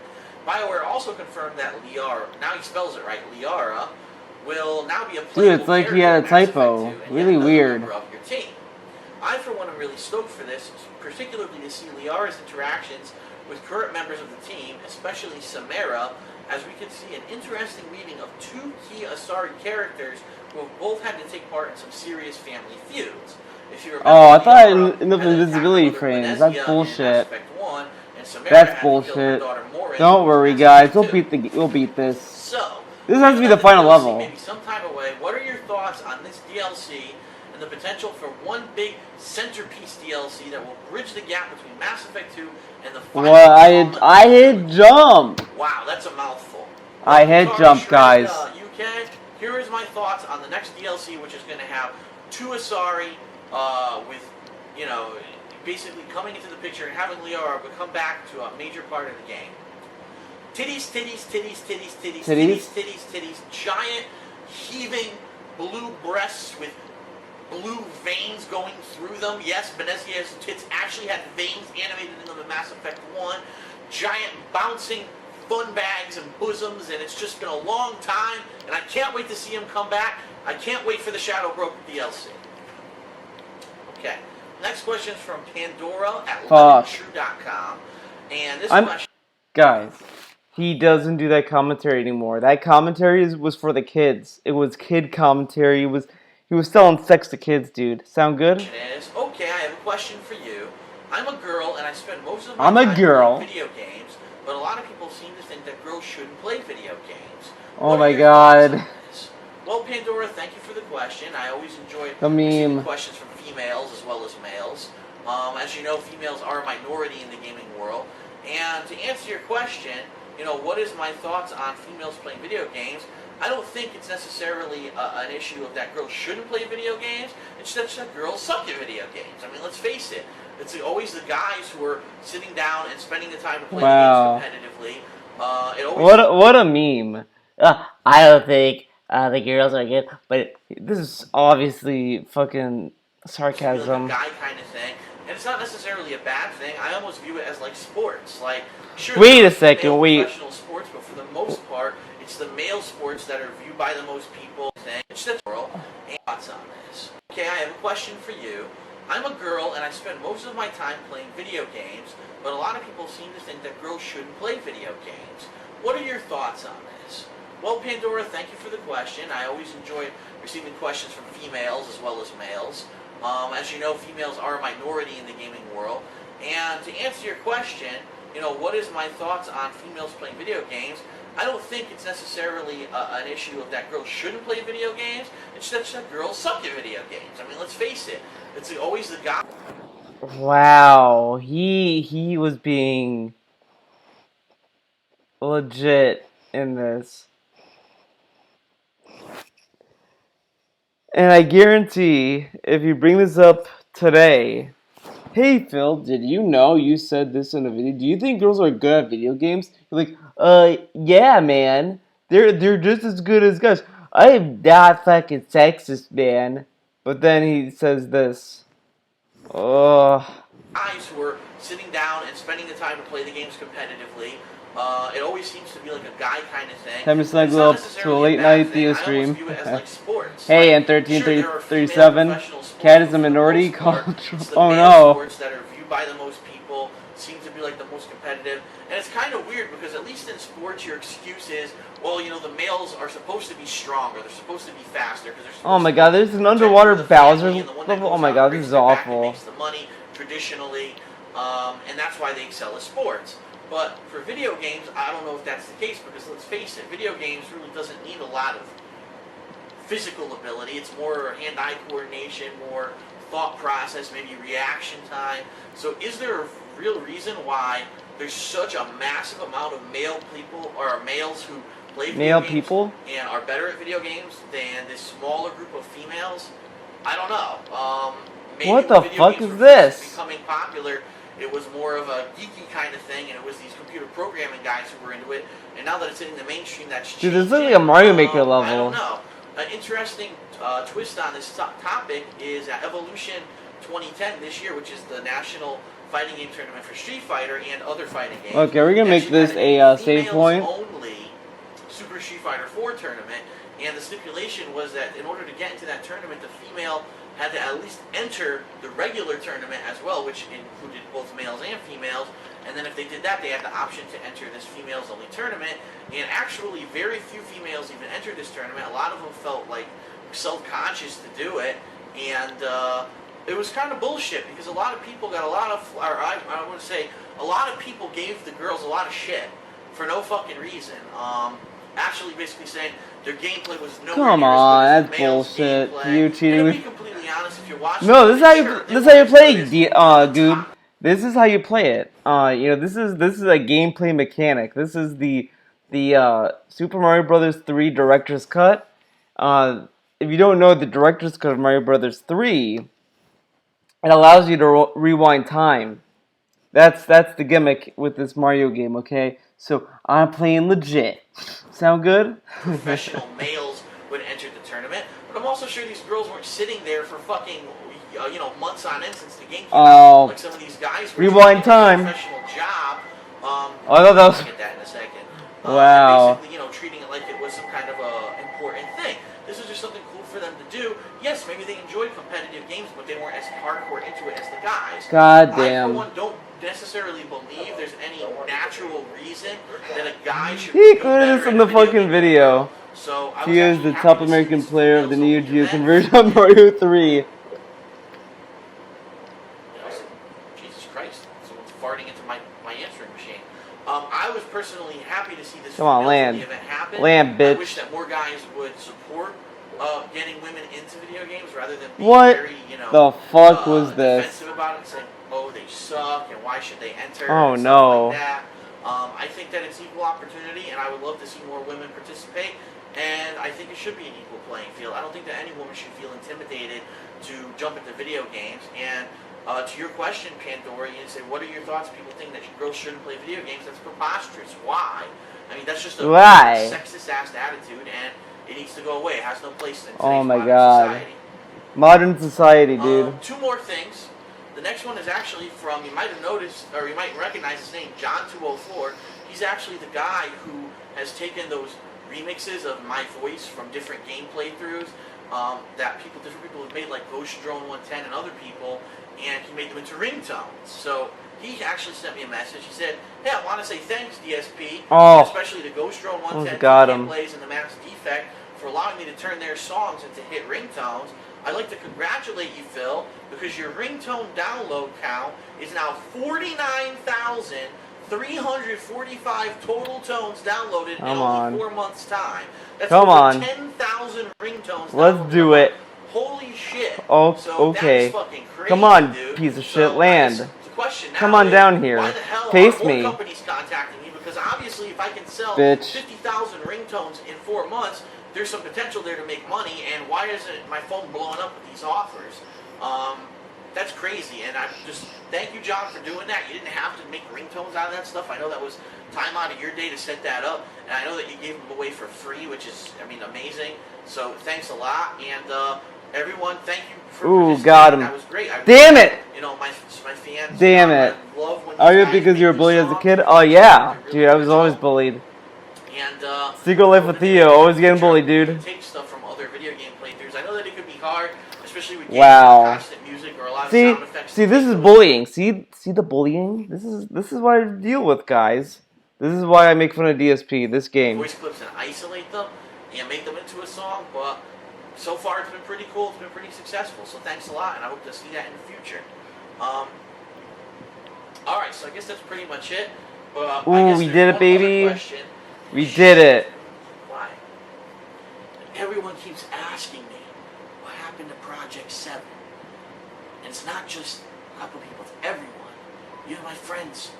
BioWare also confirmed that Liara, now he spells it right, Liara, will now be a playable.
Dude, it's like he had a typo. Really weird.
Of your team. I, for one, am really stoked for this, particularly to see Liara's interactions with current members of the team, especially Samara, as we could see an interesting meeting of two key Asari characters who have both had to take part in some serious family feuds. If you remember,
I thought enough invisibility frames. That's bullshit. That's bullshit. Don't worry, guys. We'll beat this.
So,
this has to be the final level.
Maybe sometime away. What are your thoughts on this DLC and the potential for one big centerpiece DLC that will bridge the gap between Mass Effect 2 and the final?
Well, I hit jump.
Wow, that's a mouthful.
I hit jump, guys.
UK. Here is my thoughts on the next DLC, which is going to have two Asari with, basically coming into the picture and having Liara become back to a major part of the game. Titties, titties, titties, titties, titties, titties, titties, titties, giant, heaving blue breasts with blue veins going through them. Yes, Benezia's tits actually had veins animated in them in Mass Effect 1. Giant bouncing fun bags and bosoms, and it's just been a long time, and I can't wait to see him come back. I can't wait for the Shadow Broker DLC. Okay. Next question is from Pandora at lemontrue.com. And this question...
Guys, he doesn't do that commentary anymore. That commentary was for the kids. It was kid commentary. He was selling sex to kids, dude. Sound good?
Okay, I have a question for you. I'm a girl, and I spend most of my time playing video games, but a lot of people seem to think that girls shouldn't play video games.
Oh my god.
Well, Pandora, thank you for the question. I always enjoy
receiving
questions from females as well as males. As you know, females are a minority in the gaming world. And to answer your question, what is my thoughts on females playing video games? I don't think it's necessarily an issue of that girls shouldn't play video games. It's just that girls suck at video games. I mean, let's face it. It's always the guys who are sitting down and spending the time to play games competitively.
What a meme. I don't think the girls are good, but this is obviously fucking sarcasm.
Like a guy kind of thing, and it's not necessarily a bad thing. I almost view it as like sports. Like, sure,
wait a second,
professional sports, but for the most part, it's the male sports that are viewed by the most people. It's the world. And thoughts on this? Okay, I have a question for you. I'm a girl, and I spend most of my time playing video games, but a lot of people seem to think that girls shouldn't play video games. What are your thoughts on this? Well, Pandora, thank you for the question. I always enjoy receiving questions from females as well as males. As you know, females are a minority in the gaming world. And to answer your question, what is my thoughts on females playing video games? I don't think it's necessarily an issue of that girls shouldn't play video games. It's just that girls suck at video games. I mean, let's face it. It's always the guy.
Wow, he was being legit in this. And I guarantee, if you bring this up today, hey Phil, did you know you said this in a video? Do you think girls are good at video games? You're like, yeah, man. They're just as good as guys. I am not fucking sexist, man. But then he says this.
Guys who are sitting down and spending the time to play the games competitively. It always seems to be like a guy kind of thing.
Time to snuggle up to a late night Theo stream. Hey, and 1337, Cat is a minority culture. Oh no.
Sports that are viewed by the most people seem to be like the most competitive, and it's kind of weird because at least in sports your excuse is, well, the males are supposed to be stronger, they're supposed to be faster because they're.
Oh my god, there's an underwater Bowser level. Oh my god, this is awful.
traditionally, and that's why they excel at sports. But for video games, I don't know if that's the case, because let's face it, video games really doesn't need a lot of physical ability. It's more hand-eye coordination, more thought process, maybe reaction time. So is there a real reason why there's such a massive amount of male people, or males who play video games
people
and are better at video games than this smaller group of females? I don't know. Maybe
what the
video
fuck
games
is
were
this?
first becoming popular, it was more of a geeky kind of thing, and it was these computer programming guys who were into it. And now that it's hitting the mainstream, that's
Dude,
changing.
this looks like a Mario Maker level.
I don't know. An interesting twist on this topic is Evolution 2010 this year, which is the national fighting game tournament for Street Fighter and other fighting games.
Okay, we're gonna make this a save point.
Only Super Street Fighter 4 tournament, and the stipulation was that in order to get into that tournament, the female had to at least enter the regular tournament as well, which included both males and females. And then if they did that, they had the option to enter this females-only tournament. And actually, very few females even entered this tournament. A lot of them felt like self-conscious to do it, and it was kind of bullshit, because a lot of people got a lot of, or I want to say, a lot of people gave the girls a lot of shit for no fucking reason. Actually, basically saying their gameplay was nowhere
Come
near
on,
as good as
that's
the male's
bullshit.
gameplay.
You cheating
And
with.
to be completely honest, if you're watching,
No, this is how you.
sure,
This is how you play, dude.
top.
This is how you play it. You know, this is a gameplay mechanic. This is the Super Mario Brothers 3 Director's Cut. If you don't know the Director's Cut of Mario Brothers 3, it allows you to rewind time. That's the gimmick with this Mario game. Okay, so I'm playing legit. Sound good?
Professional males would enter the tournament, but I'm also sure these girls weren't sitting there for fucking months on end since the game came out. Like some of these guys were
rewind time.
A professional job.
I thought that was.
I'll get that in a second.
Wow.
Basically, treating it like it was some kind of a important thing. This was just something cool for them to do. Yes, maybe they enjoyed competitive games, but they weren't as hardcore into it as the guys.
God
I,
damn.
for one, don't necessarily believe there's any natural reason that a guy should
He
be
included this
better
in
at
the
a
fucking video.
So I was
He is
actually
the
happy
top
to see
American
this
player of the Neo
females
Geo
event.
conversion of Mario 3.
Jesus Christ, someone's farting into my answering machine. I was personally happy to see this
Come on, land.
event happen.
Land,
I
bitch.
wish that more guys would support getting women into video games rather than being
What
very,
the fuck was this?
defensive about it, saying, oh, they suck, and why should they enter?
Oh,
and
no.
Stuff like that. I think that it's equal opportunity, and I would love to see more women participate, and I think it should be an equal playing field. I don't think that any woman should feel intimidated to jump into video games. And to your question, Pandora, you say, what are your thoughts? People think that girls shouldn't play video games. That's preposterous. Why? I mean, that's just a sexist-ass attitude, and it needs to go away. It has no place in today's modern society.
Modern society, dude.
Two more things. The next one is actually from, you might have noticed, or you might recognize his name, John204. He's actually the guy who has taken those remixes of my voice from different game playthroughs that different people have made, like Ghost Drone 110 and other people, and he made them into ringtones. So he actually sent me a message. He said, hey, I want to say thanks, DSP, especially to Ghost Drone 110, Plays, and the Mass Defect for allowing me to turn their songs into hit ringtones. I'd like to congratulate you, Phil, because your ringtone download count is now 49,345 total tones downloaded in only 4 months' time. That's over 10,000 ringtones.
Let's do it.
Holy shit.
Oh,
so
okay.
That is fucking crazy,
come on,
dude.
piece of shit, land.
The question now
come on
is,
down here.
Why the hell
Taste
are
me.
more companies contacting me? Because obviously, if I can sell
Bitch.
50,000 ringtones in 4 months, there's some potential there to make money, and why isn't my phone blowing up with these offers? That's crazy, and I just thank you, John, for doing that. You didn't have to make ringtones out of that stuff. I know that was time out of your day to set that up, and I know that you gave them away for free, which is, I mean, amazing. So thanks a lot, and everyone, thank you for
got him.
That was great.
Damn it!
My fans.
Damn it!
I love when
Are you because you were bullied as a kid? Oh yeah, dude, I was always bullied.
And
Secret Life with Theo, always getting bullied, dude.
Take stuff from other video game playthroughs. I know that it could be hard, especially with games with constant music or a lot of sound effects.
See, this is bullying. See the bullying. This is what I deal with, guys. This is why I make fun of DSP. This game.
Voice clips and isolate them and make them into a song, but so far it's been pretty cool. It's been pretty successful. So thanks a lot, and I hope to see that in the future. Alright, so I guess that's pretty much it. But I
Ooh,
guess
we
there's
did it,
one other
baby.
question.
We did it.
Why? Everyone keeps asking me, what happened to Project 7? And it's not just a couple people, it's everyone. Even my friends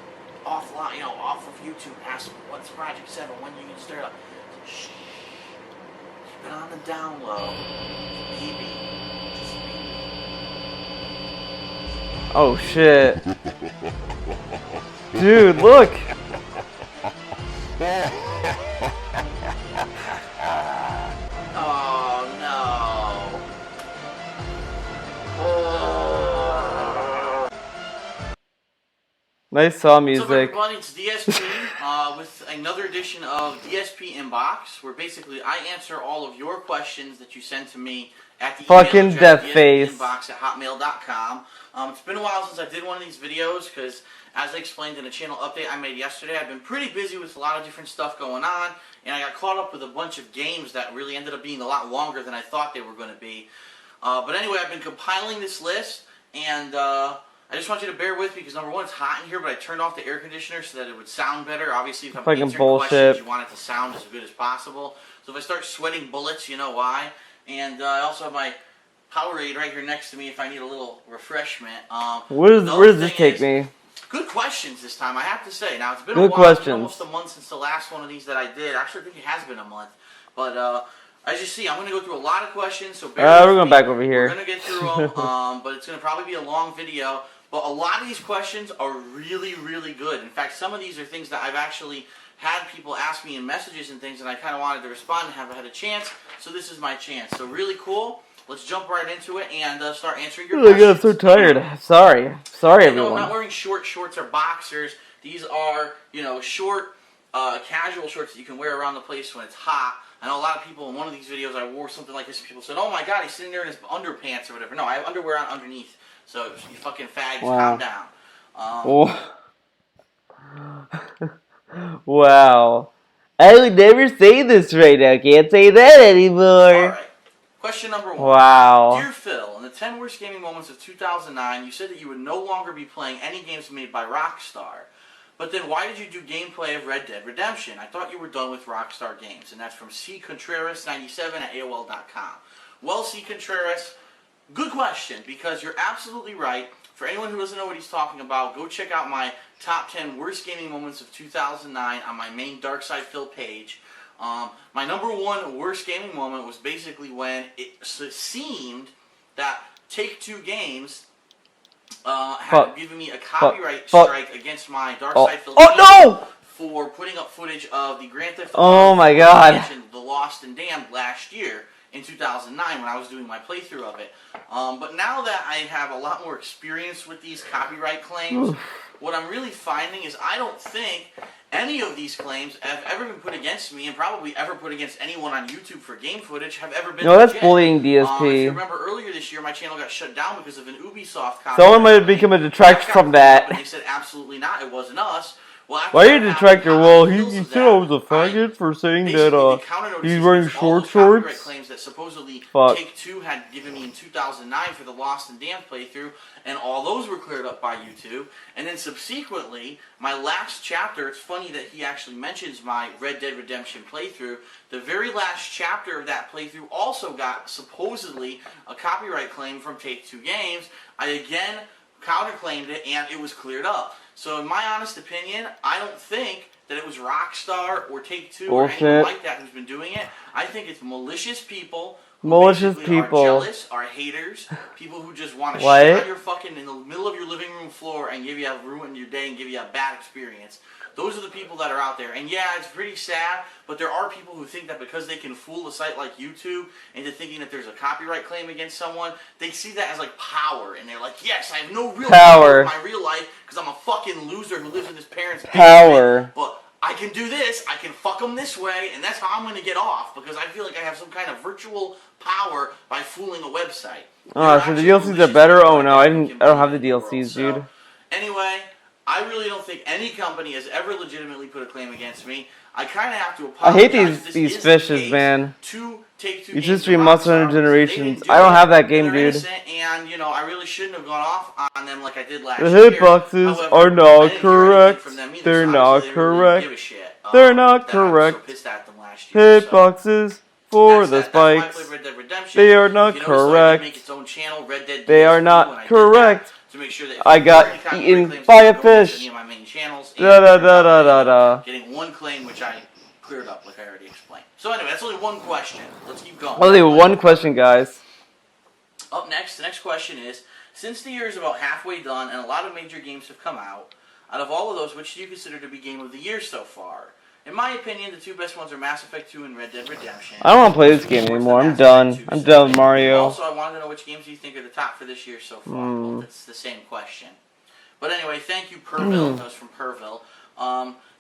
offline, off of YouTube ask me, what's Project 7? When are you going to start up? Shh. Keep it on the down low. Maybe. Just maybe.
Oh, shit. Dude, look.
Oh, no.
Nice saw
What's up,
music.
everybody? It's DSP with another edition of DSP Inbox, where basically I answer all of your questions that you send to me at the
Fucking
email address
death face.
dspinbox@hotmail.com. It's been a while since I did one of these videos because, as I explained in a channel update I made yesterday, I've been pretty busy with a lot of different stuff going on, and I got caught up with a bunch of games that really ended up being a lot longer than I thought they were going to be. But anyway, I've been compiling this list, and I just want you to bear with me because, number one, it's hot in here, but I turned off the air conditioner so that it would sound better. Obviously, if I'm
Fucking
answering
bullshit.
questions, you want it to sound as good as possible. So if I start sweating bullets, you know why. And I also have my Powerade right here next to me if I need a little refreshment.
Where does this take me?
Good questions this time, I have to say. Now, it's been
Good
a while. It's been
questions.
almost a month since the last one of these that I did. Actually, I think it has been a month. But as you see, I'm going to go through a lot of questions, so bear with
We're going
me.
back over here.
We're going to get through them, but it's going to probably be a long video. But a lot of these questions are really, really good. In fact, some of these are things that I've actually had people ask me in messages and things, and I kind of wanted to respond and haven't had a chance, so this is my chance. So really cool. Let's jump right into it and start answering your
Oh my
questions.
god, I'm so tired. Sorry,
No,
everyone.
I'm not wearing short shorts or boxers. These are, short, casual shorts that you can wear around the place when it's hot. I know a lot of people in one of these videos I wore something like this, and people said, oh my god, he's sitting there in his underpants or whatever. No, I have underwear on underneath. So you fucking fags,
Wow.
calm down.
Wow. I would never say this right now. Can't say that anymore.
Alright. Question number 1.
Wow.
Dear Phil, in the 10 worst gaming moments of 2009, you said that you would no longer be playing any games made by Rockstar. But then why did you do gameplay of Red Dead Redemption? I thought you were done with Rockstar Games. And that's from C. Contreras97 at AOL.com. Well, C. Contreras, good question, because you're absolutely right. For anyone who doesn't know what he's talking about, go check out my top 10 worst gaming moments of 2009 on my main Dark Side Phil page. My number 1 worst gaming moment was basically when it seemed that Take-Two Games had given me a copyright strike against my Dark Side Phil
no!
for putting up footage of the Grand Theft
Oh my god.
The Lost and Damned last year in 2009 when I was doing my playthrough of it. But now that I have a lot more experience with these copyright claims, what I'm really finding is I don't think any of these claims have ever been put against me and probably ever put against anyone on YouTube for game footage have ever been
No, that's
legit.
bullying,
If
DSP.
you remember earlier this year, my channel got shut down because of an Ubisoft copyright.
Someone might have become a detractor from that.
And they said absolutely not, it wasn't us. Well,
Why are you a detractor? Well, he said I was a faggot for saying that he's wearing short shorts.
Claims that supposedly
Fuck.
Take-Two had given me in 2009 for the Lost and Damned playthrough, and all those were cleared up by YouTube. And then subsequently, my last chapter, it's funny that he actually mentions my Red Dead Redemption playthrough, the very last chapter of that playthrough also got supposedly a copyright claim from Take-Two Games. I again counterclaimed it, and it was cleared up. So in my honest opinion, I don't think that it was Rockstar or Take-Two or anyone like that who's been doing it. I think it's malicious people who are jealous, are haters, people who just want to shit on your fucking in the middle of your living room floor and give you a ruin your day and give you a bad experience. Those are the people that are out there. And yeah, it's pretty sad, but there are people who think that because they can fool a site like YouTube into thinking that there's a copyright claim against someone, they see that as like power. And they're like, yes, I have no real power in my real life because I'm a fucking loser who lives in his parents' basement. But I can do this, I can fuck them this way, and that's how I'm going to get off because I feel like I have some kind of virtual power by fooling a website.
Oh, so the DLCs are better? Oh no, I don't have the DLCs, dude.
Anyway, I really don't think any company has ever legitimately put a claim against me. I kind of have to apologize.
I hate these fishes, man.
To Take-Two
It's
games
history
and
Monster
Rockstar,
Hunter
because they
Generations.
didn't do
I don't
it,
have that
and
game,
they're
dude.
innocent, and, I really shouldn't have gone off on them like I did last
The
year.
hitboxes
However,
are
I
not
didn't hear anything from
correct.
them either,
They're
so
not
obviously they really didn't give a
correct.
shit
They're not
that I was so
correct.
pissed at them last year. So
Hitboxes for
that's
the
that. That's why I played
spikes.
Red Dead Redemption.
They are
If
not
you notice, though, I did make
correct.
its own channel, Red Dead
They are
DSP, when
not
I did that,
correct.
to make sure that if
I
there were
got
any copyright
eaten
claims,
by
they
a
don't go against any
fish.
of my main channels. And
Da da
it turned
da
out
da
that I
da
ended up
da.
getting one claim, which I cleared up, like I already explained. So anyway, that's only one question. Let's keep going.
Only one question, guys.
Up next, the next question is, since the year is about halfway done and a lot of major games have come out of all of those, which do you consider to be Game of the Year so far? In my opinion, the two best ones are Mass Effect 2 and Red Dead Redemption.
I don't want to play this game anymore. I'm done. I'm done with Mario.
Also, I wanted to know which games do you think are the top for this year so far. Well, that's the same question. But anyway, thank you, Perville. That was from Perville.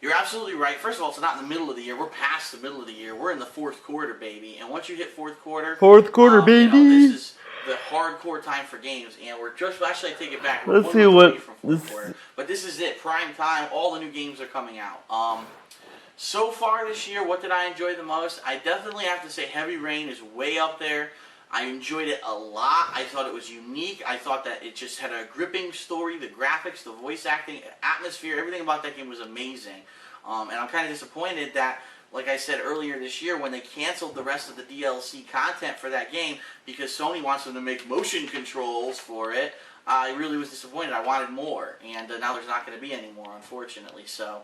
You're absolutely right. First of all, it's not in the middle of the year. We're past the middle of the year. We're in the fourth quarter, baby. And once you hit fourth quarter,
baby.
this is the hardcore time for games. And we're just, actually, I take it back. We're
Let's
one
see
month
what
away from fourth quarter. But this is it. Prime time. All the new games are coming out. So far this year, what did I enjoy the most? I definitely have to say Heavy Rain is way up there. I enjoyed it a lot. I thought it was unique. I thought that it just had a gripping story. The graphics, the voice acting, atmosphere, everything about that game was amazing. And I'm kind of disappointed that, like I said earlier this year, when they canceled the rest of the DLC content for that game because Sony wants them to make motion controls for it, I really was disappointed. I wanted more. And now there's not going to be any more, unfortunately. So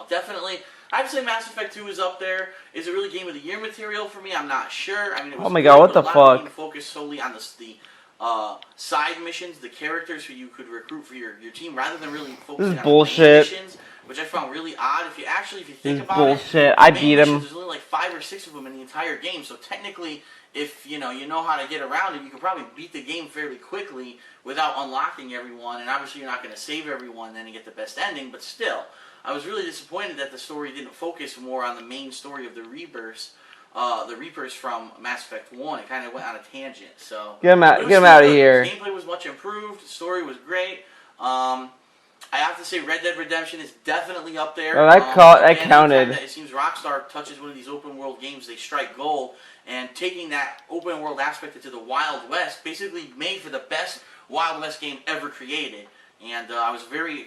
definitely, I'd say Mass Effect 2 is up there. Is it really Game of the Year material for me? I'm not sure. I mean, it was
Oh my god, what the
but a lot of the
fuck?
game focused solely on the side missions, the characters who you could recruit for your team, rather than really focusing on
bullshit.
the main missions, which I found really odd. If you think about
bullshit.
it,
I
the main
beat
missions,
him.
there's only like 5 or 6 of them in the entire game. So technically, if you know how to get around it, you can probably beat the game fairly quickly without unlocking everyone. And obviously, you're not going to save everyone then and get the best ending. But still, I was really disappointed that the story didn't focus more on the main story of the Reapers from Mass Effect 1. It kind of went on a tangent. So
Get him out of here.
The gameplay was much improved. The story was great. I have to say Red Dead Redemption is definitely up there.
Oh, that counted.
It seems Rockstar touches one of these open world games, they strike gold. And taking that open world aspect into the Wild West basically made for the best Wild West game ever created. And I was very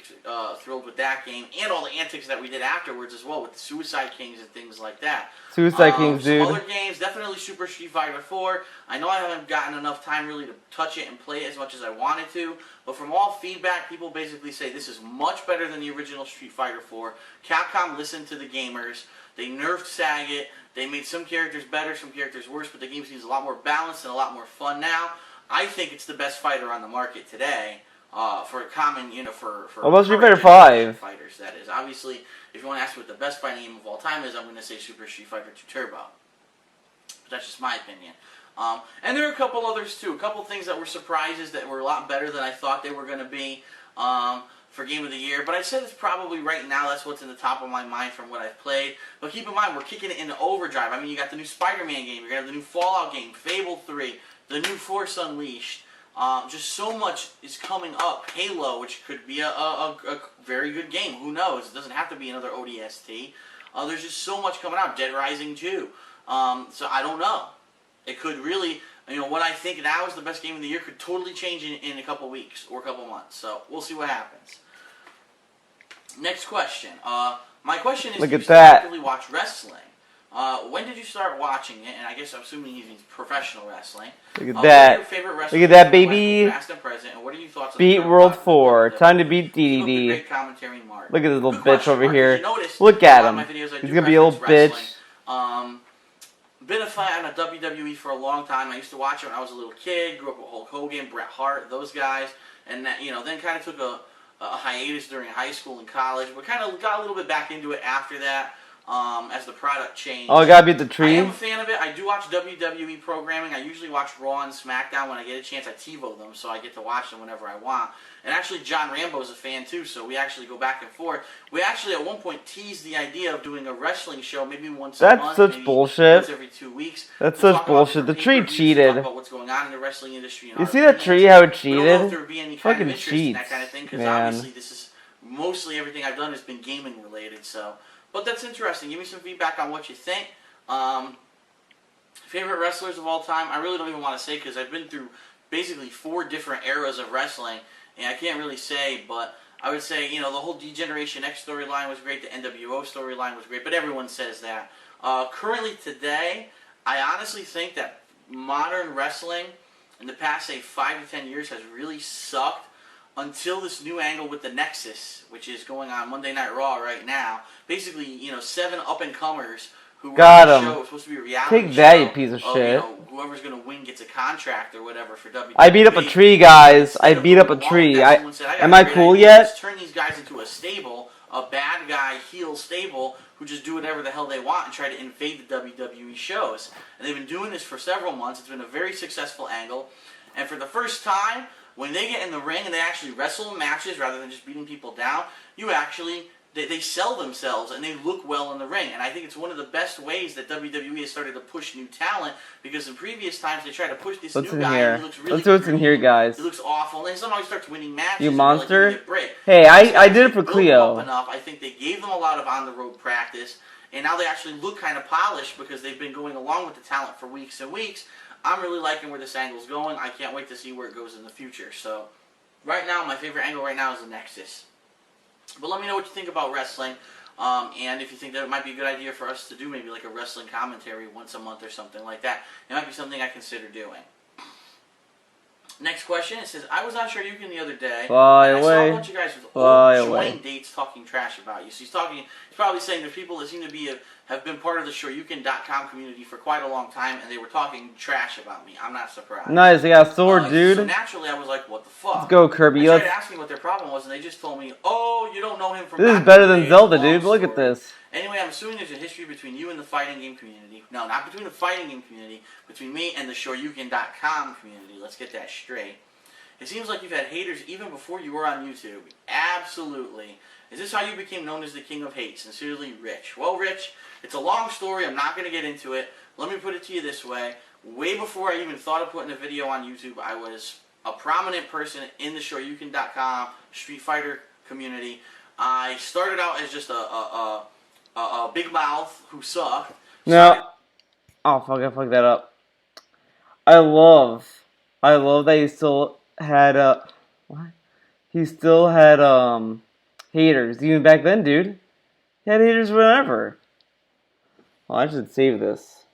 thrilled with that game and all the antics that we did afterwards as well with the Suicide Kings and things like that.
Suicide Kings, dude.
Some other games, definitely Super Street Fighter 4. I know I haven't gotten enough time really to touch it and play it as much as I wanted to, but from all feedback, people basically say this is much better than the original Street Fighter 4. Capcom listened to the gamers. They nerfed Sagat. They made some characters better, some characters worse, but the game seems a lot more balanced and a lot more fun now. I think it's the best fighter on the market today. For a common, for
what about Street Fighter
current
5?
fighters, that is. Obviously, if you want to ask me what the best fighting game of all time is, I'm going to say Super Street Fighter 2 Turbo. But that's just my opinion. And there are a couple others too. A couple things that were surprises that were a lot better than I thought they were going to be for Game of the Year. But I'd say that's probably right now, that's what's in the top of my mind from what I've played. But keep in mind, we're kicking it into overdrive. I mean, you got the new Spider-Man game, you're going to have the new Fallout game, Fable 3, the new Force Unleashed. Just so much is coming up. Halo, which could be a very good game. Who knows? It doesn't have to be another ODST. There's just so much coming out. Dead Rising 2. So I don't know. It could really, what I think now is the best game of the year could totally change in a couple weeks or a couple months. So we'll see what happens. Next question. My question is,
Look
do
at
you still
that.
actively watch wrestling? When did you start watching it? And I guess I'm assuming he means professional wrestling.
Look at
What are
that.
your favorite
Look
wrestling
at that,
games,
baby.
past and present, and what are your thoughts on
Beat
the current
World
product
4.
of WWE?
Time to beat
Keep up the
DDD.
great commentary, Mark.
Look at this little
Good
bitch
question,
over
Mark. Did
here.
you notice
Look
a
at
lot
him.
of my videos I
He's
do
gonna be a little
reference
bitch.
wrestling. Been a fan of WWE for a long time. I used to watch it when I was a little kid. Grew up with Hulk Hogan, Bret Hart, those guys, and that, then kind of took a hiatus during high school and college. But kind of got a little bit back into it after that. As the product changed.
Oh, I gotta beat the
I
tree.
am a fan of it. I do watch WWE programming. I usually watch Raw and SmackDown when I get a chance. I TiVo them, so I get to watch them whenever I want. And actually, John Rambo's a fan too, so we actually go back and forth. We actually at one point teased the idea of doing a wrestling show, maybe once a month.
That's such
maybe
bullshit.
Once every 2 weeks.
That's
We'll
such
talk about
bullshit. The
different
tree
pay-per-views,
cheated.
talk about what's going on in the wrestling industry. And
You
our
see that
opinions.
tree, how it
We don't know
cheated?
if there would be any kind
Fucking
of interest in that
cheats,
kind of thing, because
man.
obviously this is mostly everything I've done has been gaming related. So. But that's interesting. Give me some feedback on what you think. Favorite wrestlers of all time? I really don't even want to say because I've been through basically 4 different eras of wrestling, and I can't really say, but I would say, the whole D-Generation X storyline was great, the NWO storyline was great, but everyone says that. Currently today, I honestly think that modern wrestling in the past, say, 5 to 10 years has really sucked until this new angle with the Nexus, which is going on Monday Night Raw right now. Basically, 7 up-and-comers who were
Got
on the
him.
show. It's supposed to be a reality
Take that,
show
you piece of shit.
whoever's going to win gets a contract or whatever for WWE.
I beat up a tree, guys. I beat up a tree. Am I cool yet?
Let's turn these guys into a stable, a bad guy heel stable who just do whatever the hell they want and try to invade the WWE shows. And they've been doing this for several months. It's been a very successful angle. And for the first time, when they get in the ring and they actually wrestle in matches rather than just beating people down, they sell themselves and they look well in the ring. And I think it's one of the best ways that WWE has started to push new talent, because in previous times they try to push this new guy and he looks really
Let's see what's in here, guys.
He looks awful, and then somehow he starts winning matches.
You monster.
Like, break.
Hey, I did it for Cleo.
Enough. I think they gave them a lot of on-the-road practice, and now they actually look kind of polished because they've been going along with the talent for weeks and weeks. I'm really liking where this angle's going. I can't wait to see where it goes in the future. So, right now, my favorite angle right now is the Nexus. But let me know what you think about wrestling, and if you think that it might be a good idea for us to do maybe like a wrestling commentary once a month or something like that. It might be something I consider doing. Next question, it says, I was on Shoryuken the other day,
Fly
and I
away.
saw a bunch of guys with
Fly
old
away.
joint dates talking trash about you. So he's probably saying there's people that seem to be have been part of the Shoryuken.com community for quite a long time, and they were talking trash about me. I'm not surprised.
Nice, I got a sword, dude.
So naturally, I was like, what the fuck?
Let's go, Kirby.
I started asking what their problem was, and they just told me, oh, you don't know him from
This
back
is better
in the
than
day.
Zelda,
Long
dude. Look at
story.
this.
Anyway, I'm assuming there's a history between you and the fighting game community. No, not between the fighting game community, between me and the Shoryuken.com community. Let's get that straight. It seems like you've had haters even before you were on YouTube. Absolutely. Is this how you became known as the King of Hate? Sincerely, Rich. Well, Rich, it's a long story. I'm not going to get into it. Let me put it to you this way. Way before I even thought of putting a video on YouTube, I was a prominent person in the Shoryuken.com Street Fighter community. I started out as just a big mouth who sucked.
No. Oh, fuck, I fucked that up. I love that he still had, what? He still had, haters, even back then, dude. He had haters whenever. Well, I should save this.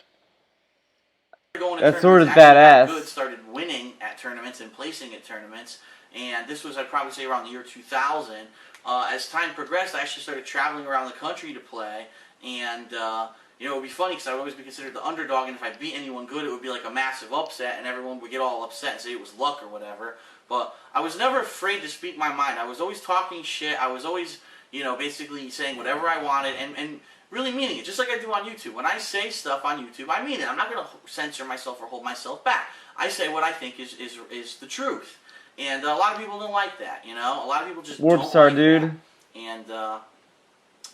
That sword is badass.
Good, started winning at tournaments and placing at tournaments, and this was, I'd probably say, around the year 2000. As time progressed, I actually started traveling around the country to play, and it would be funny because I would always be considered the underdog, and if I beat anyone good, it would be like a massive upset, and everyone would get all upset and say it was luck or whatever. But I was never afraid to speak my mind. I was always talking shit. I was always, basically saying whatever I wanted and really meaning it, just like I do on YouTube. When I say stuff on YouTube, I mean it. I'm not going to censor myself or hold myself back. I say what I think is the truth. And a lot of people don't like that, A lot of people just
Warp
don't
Star,
like
dude.
that. And,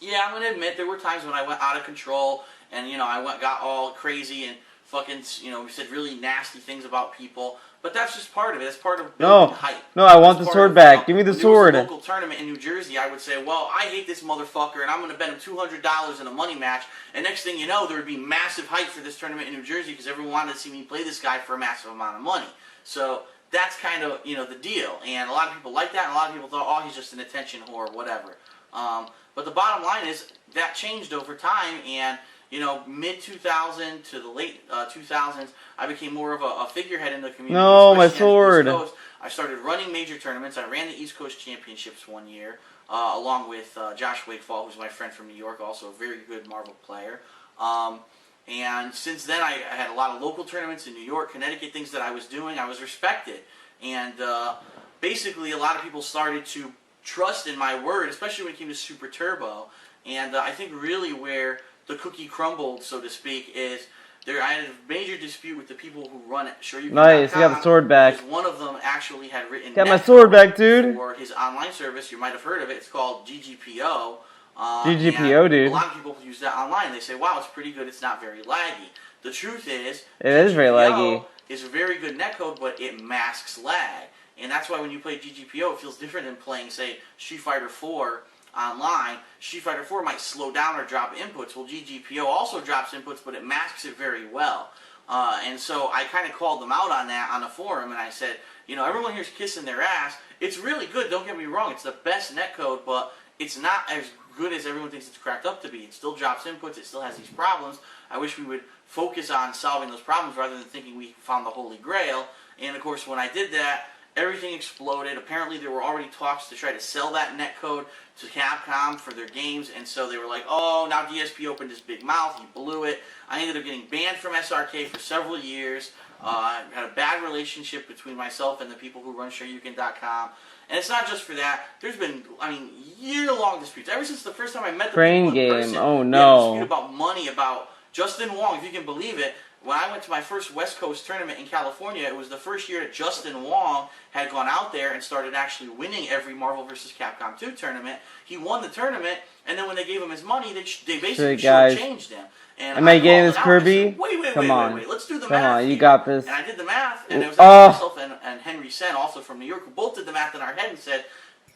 yeah, I'm going to admit there were times when I went out of control and, I got all crazy and fucking, said really nasty things about people. But that's just part of it. That's part of building hype.
No, I want the sword back. Give me the sword.
When there was a local tournament in New Jersey, I would say, well, I hate this motherfucker, and I'm going to bet him $200 in a money match. And next thing you know, there would be massive hype for this tournament in New Jersey because everyone wanted to see me play this guy for a massive amount of money. So that's kind of, the deal. And a lot of people like that, and a lot of people thought, oh, he's just an attention whore, whatever. But the bottom line is that changed over time, and mid-2000 to the late 2000s, I became more of a figurehead in the community.
No, my sword.
I started running major tournaments. I ran the East Coast Championships one year, along with Josh Wakefall, who's my friend from New York, also a very good Marvel player. And since then, I had a lot of local tournaments in New York, Connecticut, things that I was doing. I was respected. And basically, a lot of people started to trust in my word, especially when it came to Super Turbo. And I think really where the cookie crumbled, so to speak, is I had a major dispute with the people who run it.
Nice, you got the sword back.
Because one of them actually had written
got my sword back, dude.
For his online service. You might have heard of it. It's called GGPO.
GGPO, dude.
A lot of people use that online. They say, wow, it's pretty good. It's not very laggy. The truth is,
it is very laggy.
It's a very good netcode, but it masks lag. And that's why when you play GGPO, it feels different than playing, say, Street Fighter 4 online. Street Fighter 4 might slow down or drop inputs. Well, GGPO also drops inputs, but it masks it very well. And so I kind of called them out on that on the forum, and I said, everyone here's kissing their ass. It's really good, don't get me wrong. It's the best netcode, but it's not as good as everyone thinks it's cracked up to be. It still drops inputs. It still has these problems. I wish we would focus on solving those problems rather than thinking we found the holy grail. And, of course, when I did that, everything exploded. Apparently, there were already talks to try to sell that netcode to Capcom for their games, and so they were like, oh, now DSP opened his big mouth, he blew it. I ended up getting banned from SRK for several years. I had a bad relationship between myself and the people who run Shoryuken.com. And it's not just for that. There's been, year-long disputes. Ever since the first time I met the
Crane
people in
game.
person,
Oh,
we had a dispute
no.
about money, about Justin Wong, if you can believe it. When I went to my first West Coast tournament in California, it was the first year that Justin Wong had gone out there and started actually winning every Marvel vs. Capcom 2 tournament. He won the tournament, and then when they gave him his money, they basically shortchanged him. And
Am I getting this,
called
Kirby?
Said, wait,
Come on.
let's do the
Come
math
on, you
here.
got this.
And I did the math, and it was actually myself and Henry Sen, also from New York, who both did the math in our head and said,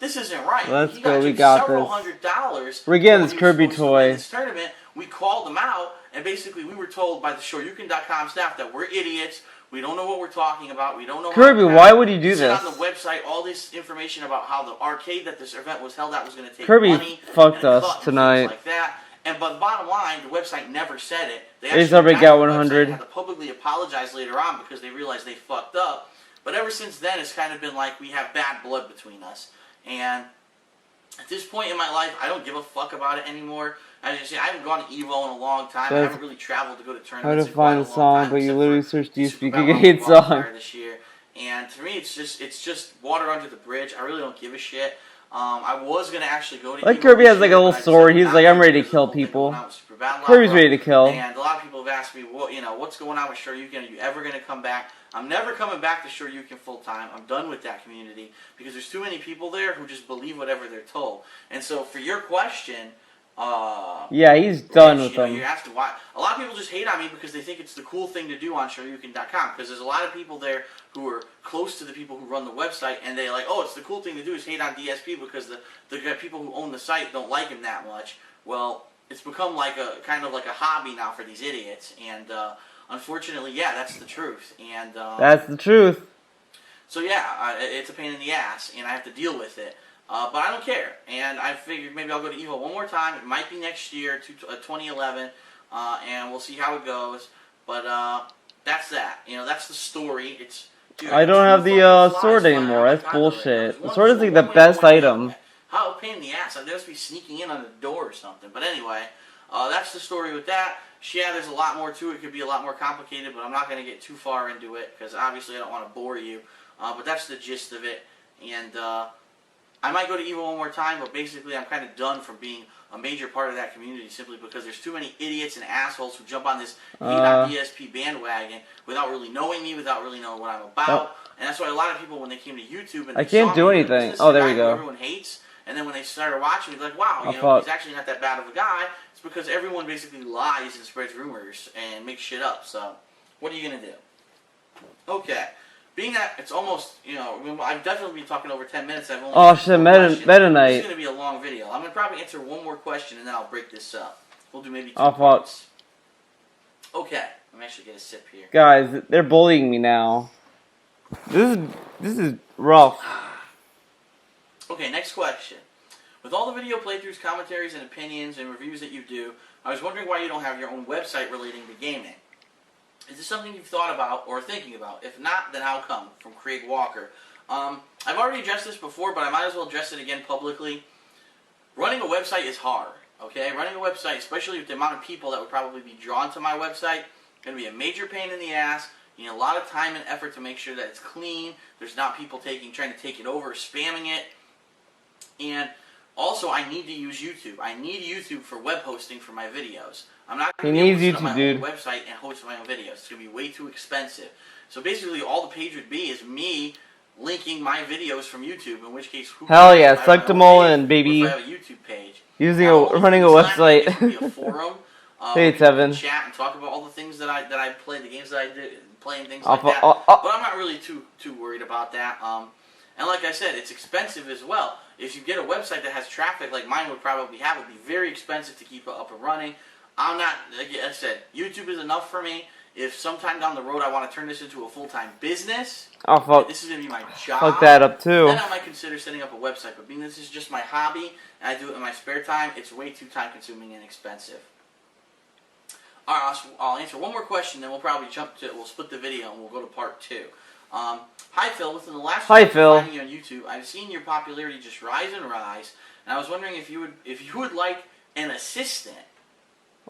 this isn't right.
Let's
he
go, we
you
got
several
this.
$100s.
We're getting this Kirby toy.
This tournament, we called them out, and basically we were told by the Shoryuken.com staff that we're idiots. We don't know what we're talking about. We don't know.
Kirby, why would you do this?
On the website, all this information about how the arcade that this event was held at was going to take
Kirby
money.
Fucked us
and
tonight.
things like that. But bottom line, the website never said it. They
Ace
actually
got 100.
had to publicly apologize later on because they realized they fucked up. But ever since then, it's kind of been like we have bad blood between us. And at this point in my life, I don't give a fuck about it anymore. As you say, I haven't gone to EVO in a long time. I haven't really traveled to go to tournaments.
How to find a song, but you literally search DSP
Super
hit song.
This year. And to me, it's just water under the bridge. I really don't give a shit. I was gonna actually go to.
Like Kirby has like a little sword. He's like, I'm ready to kill people. Kirby's ready to kill.
And a lot of people have asked me, well, what's going on with Shoryuken? Are you ever gonna come back? I'm never coming back to Shoryuken full time. I'm done with that community because there's too many people there who just believe whatever they're told. And so, for your question.
Yeah, he's done with them.
You're asking why. A lot of people just hate on me because they think it's the cool thing to do on Shoryuken.com because there's a lot of people there who are close to the people who run the website and they're like, oh, it's the cool thing to do is hate on DSP because the people who own the site don't like him that much. Well, it's become like a kind of like a hobby now for these idiots, and unfortunately, yeah, that's the truth. And
that's the truth.
So yeah, it's a pain in the ass, and I have to deal with it. But I don't care, and I figured maybe I'll go to EVO one more time. It might be next year, 2011, and we'll see how it goes. But that's that. That's the story. It's. Dude,
I don't have the sword anymore. That's bullshit. The sword is like the best item.
How a pain in the ass. They must be sneaking in on the door or something. But anyway, that's the story with that. Yeah, there's a lot more to it. It could be a lot more complicated, but I'm not going to get too far into it because obviously I don't want to bore you. But that's the gist of it, and. I might go to EVO one more time, but basically I'm kind of done from being a major part of that community simply because there's too many idiots and assholes who jump on this DSP bandwagon without really knowing me, without really knowing what I'm about. And that's why a lot of people, when they came to YouTube and
I can't do anything. Oh, there we go.
Everyone hates, and then when they started watching, they're like, wow, he's actually not that bad of a guy. It's because everyone basically lies and spreads rumors and makes shit up. So, what are you going to do? Okay. Being that it's almost, I've definitely been talking over 10 minutes. I've only
Meta Knight.
This is going to be a long video. I'm going to probably answer one more question and then I'll break this up. We'll do maybe 2 parts. Okay, let me actually get a sip here.
Guys, they're bullying me now. This is rough.
Okay, next question. With all the video playthroughs, commentaries, and opinions and reviews that you do, I was wondering why you don't have your own website relating to gaming. Is this something you've thought about or thinking about? If not, then how come? From Craig Walker. I've already addressed this before, but I might as well address it again publicly. Running a website is hard, okay? Running a website, especially with the amount of people that would probably be drawn to my website, going to be a major pain in the ass. You need a lot of time and effort to make sure that it's clean. There's not people trying to take it over, spamming it. And also, I need to use YouTube. I need YouTube for web hosting for my videos. I'm not going to be able to set up my own website and host my own videos. It's going to be way too expensive. So basically, all the page would be is me linking my videos from YouTube. In which case,
hell yeah, suck them all in, baby.
If I have a YouTube page,
running a website.
It could be a forum.
Hey, Tevin.
Chat and talk about all the things that I play, the games that I did, playing things like that. But I'm not really too worried about that. And like I said, it's expensive as well. If you get a website that has traffic like mine would probably have, it would be very expensive to keep it up and running. I'm not, like I said, YouTube is enough for me, If sometime down the road I want to turn this into a full-time business,
Oh, fuck.
this is going to be my job,
Fuck that up, too.
then I might consider setting up a website. But being this is just my hobby, and I do it in my spare time, it's way too time-consuming and expensive. Alright, I'll answer one more question, then we'll probably we'll split the video and we'll go to part 2. Hi Phil, within the last
Hi,
year
Phil.
finding you on YouTube, I've seen your popularity just rise and rise, and I was wondering if you would like an assistant.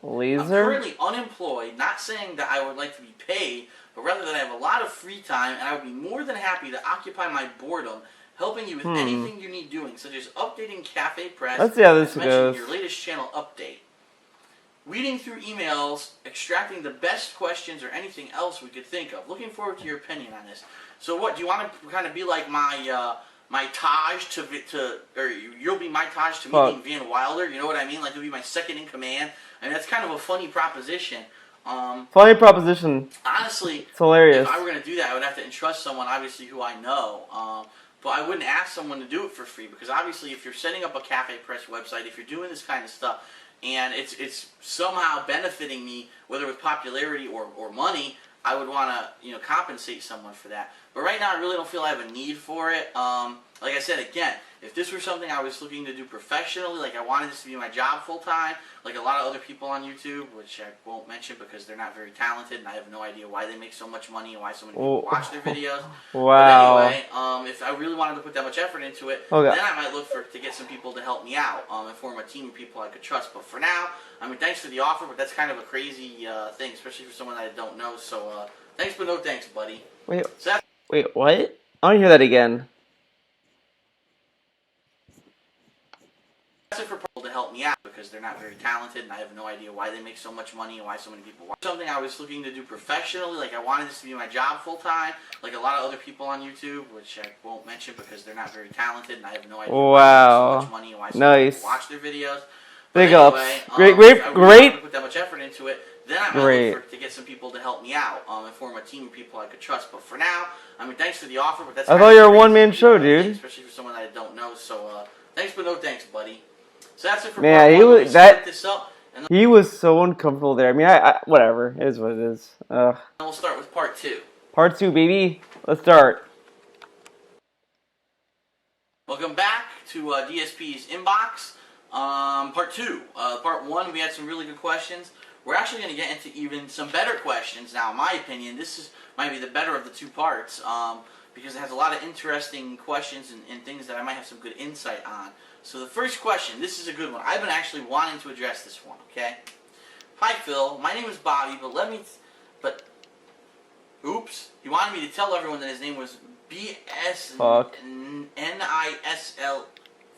Laser?
I'm currently unemployed, not saying that I would like to be paid, but rather that I have a lot of free time, and I would be more than happy to occupy my boredom, helping you with anything you need doing, such as updating Cafe Press,
Let's see how this
and
goes.
mentioning your latest channel update. Weeding through emails, extracting the best questions, or anything else we could think of. Looking forward to your opinion on this. So what, do you want to kind of be like my Taj or you'll be my Taj to me being Van Wilder, you know what I mean? Like, you'll be my second in command. I mean, that's kind of a funny proposition.
Funny proposition.
Honestly,
it's hilarious.
If I were going to do that, I would have to entrust someone, obviously, who I know. But I wouldn't ask someone to do it for free, because obviously if you're setting up a Cafe Press website, if you're doing this kind of stuff, and it's somehow benefiting me, whether with popularity or money, I would want to compensate someone for that. But right now, I really don't feel I have a need for it. Like I said, again, if this were something I was looking to do professionally, like I wanted this to be my job full time, like a lot of other people on YouTube, which I won't mention because they're not very talented, and I have no idea why they make so much money and why so many people watch their videos.
Wow.
But anyway, if I really wanted to put that much effort into it, then I might look to get some people to help me out and form a team of people I could trust. But for now, I mean, thanks for the offer, but that's kind of a crazy thing, especially for someone that I don't know. So thanks, but no thanks, buddy.
Wait, what? I want to hear that again.
That's it for people to help me out because they're not very talented, and I have no idea why they make so much money and why so many people watch. Something I was looking to do professionally, like I wanted this to be my job full time, like a lot of other people on YouTube, which I won't mention because they're not very talented, and I have no idea why they make so much money and why so many people watch their videos.
Big ups. Great.
Put that much effort into it, then I might look to get some people to help me out and form a team of people I could trust. But for now, I mean, thanks for the offer, but that's
I thought you were a one-man show, dude.
Especially for someone that I don't know. So thanks, but no thanks, buddy. So that's it for
man. He was so uncomfortable there. I mean, whatever. It is what it is.
And we'll start with part 2.
Part 2, baby. Let's start.
Welcome back to DSP's inbox. Part 2. Part 1, we had some really good questions. We're actually going to get into even some better questions. Now, in my opinion, might be the better of the 2 parts because it has a lot of interesting questions and things that I might have some good insight on. So the first question, this is a good one. I've been actually wanting to address this one, okay? Hi, Phil. My name is Bobby, oops. He wanted me to tell everyone that his name was B-S-N-I-S-L.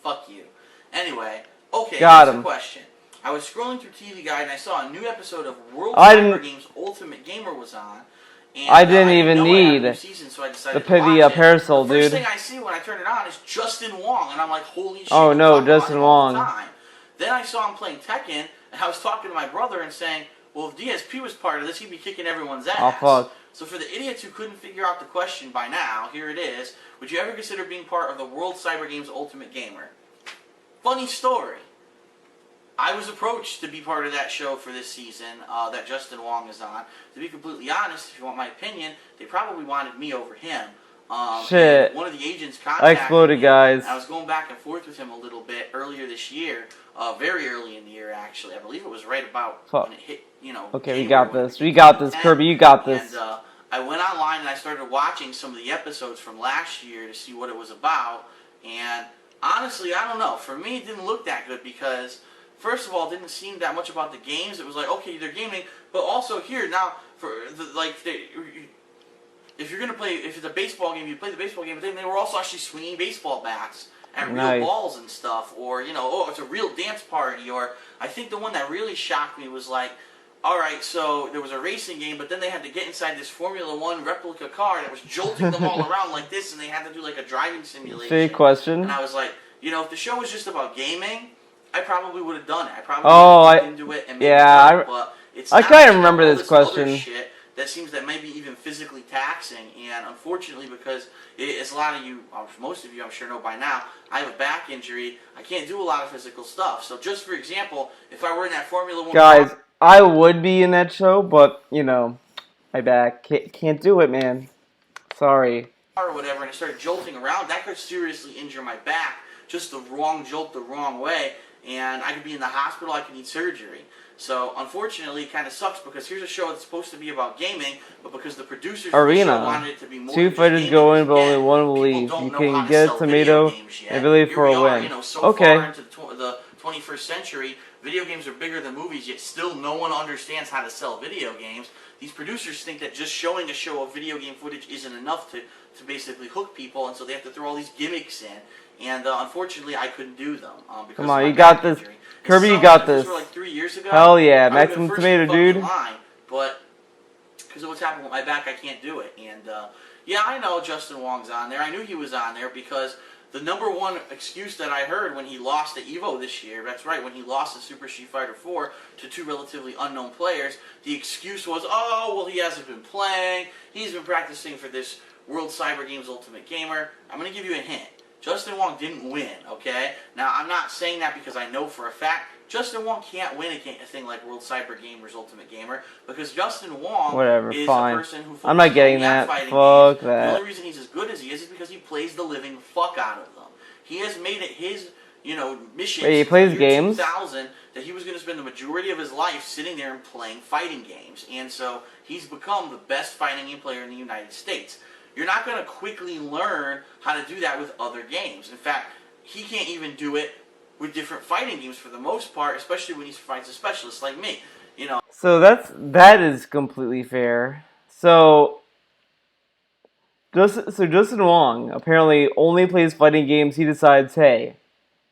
Fuck you. Anyway, okay, here's the question. I was scrolling through TV Guide and I saw a new episode of World Cyber Games Ultimate Gamer was on. And,
I didn't even need
season, so I decided to watch
parasol,
the
dude.
first thing I see when I turn it on is Justin Wong, and I'm like, holy shit.
Oh no, Justin Wong.
Then I saw him playing Tekken, and I was talking to my brother and saying, well, if DSP was part of this, he'd be kicking everyone's ass.
Oh, fuck.
So for the idiots who couldn't figure out the question by now, here it is. Would you ever consider being part of the World Cyber Games Ultimate Gamer? Funny story. I was approached to be part of that show for this season that Justin Wong is on. To be completely honest, if you want my opinion, they probably wanted me over him.
Shit.
One of the agents contacted
I exploded,
me,
guys.
I was going back and forth with him a little bit earlier this year. Very early in the year, actually. I believe it was right about when it hit,
Okay, we got this. We got this, Kirby. You got this.
And I went online and I started watching some of the episodes from last year to see what it was about. And honestly, I don't know. For me, it didn't look that good because, first of all, it didn't seem that much about the games. It was like, okay, they're gaming, but also here now if you're gonna play, if it's a baseball game, you play the baseball game. But then they were also actually swinging baseball bats and real balls and stuff, or it's a real dance party. Or I think the one that really shocked me was like, all right, so there was a racing game, but then they had to get inside this Formula One replica car that was jolting them all around like this, and they had to do like a driving simulation.
Fake question.
And I was like, if the show was just about gaming, I probably would have done it. I probably would have looked into it and made it up, but it's
I kind of remember this question.
Other shit that seems that maybe even physically taxing, and unfortunately, because as a lot of you, most of you, I'm sure know by now, I have a back injury. I can't do a lot of physical stuff. So, just for example, if I were in that Formula One,
guys, I would be in that show, but My back. Can't do it, man. Sorry.
or whatever, and I started jolting around, that could seriously injure my back. Just the wrong jolt the wrong way, and I could be in the hospital, I could need surgery. So, unfortunately, it kind of sucks because here's a show that's supposed to be about gaming, but because the producers of the show wanted it to be more
Two
than
fighters
just
go
gaming,
in, but only one will
people
leave.
don't
You
know
can
how to
get
sell
a tomato
video games yet.
and believe
Here
for
we
a
are,
win.
so
Okay.
far into the 21st century, video games are bigger than movies, yet still no one understands how to sell video games. These producers think that just showing a show of video game footage isn't enough to basically hook people, and so they have to throw all these gimmicks in. And unfortunately, I couldn't do them. Because
Come on,
of my
you got
back
this.
injury.
Kirby, you
If
got
this
this.
were like 3 years ago,
Hell yeah,
I would've
maximum
been first in
tomato,
the fucking
dude.
line, but because of what's happened with my back, I can't do it. And yeah, I know Justin Wong's on there. I knew he was on there because the number one excuse that I heard when he lost at EVO this year, that's right, when he lost in Super Street Fighter 4 to two relatively unknown players, the excuse was, oh, well, he hasn't been playing, he's been practicing for this World Cyber Games Ultimate Gamer. I'm going to give you a hint. Justin Wong didn't win, okay? Now, I'm not saying that because I know for a fact Justin Wong can't win a thing like World Cyber Gamers Ultimate Gamer because Justin Wong is
fine.
a person who
I'm not getting that. Fuck that.
The only reason he's as good as he is because he plays the living fuck out of them. He has made it his, mission.
Wait, he plays games?
2000 that he was going to spend the majority of his life sitting there and playing fighting games, and so he's become the best fighting game player in the United States. You're not going to quickly learn how to do that with other games. In fact, he can't even do it with different fighting games for the most part, especially when he fights a specialist like me.
So that is completely fair. So Justin Wong apparently only plays fighting games. He decides, hey,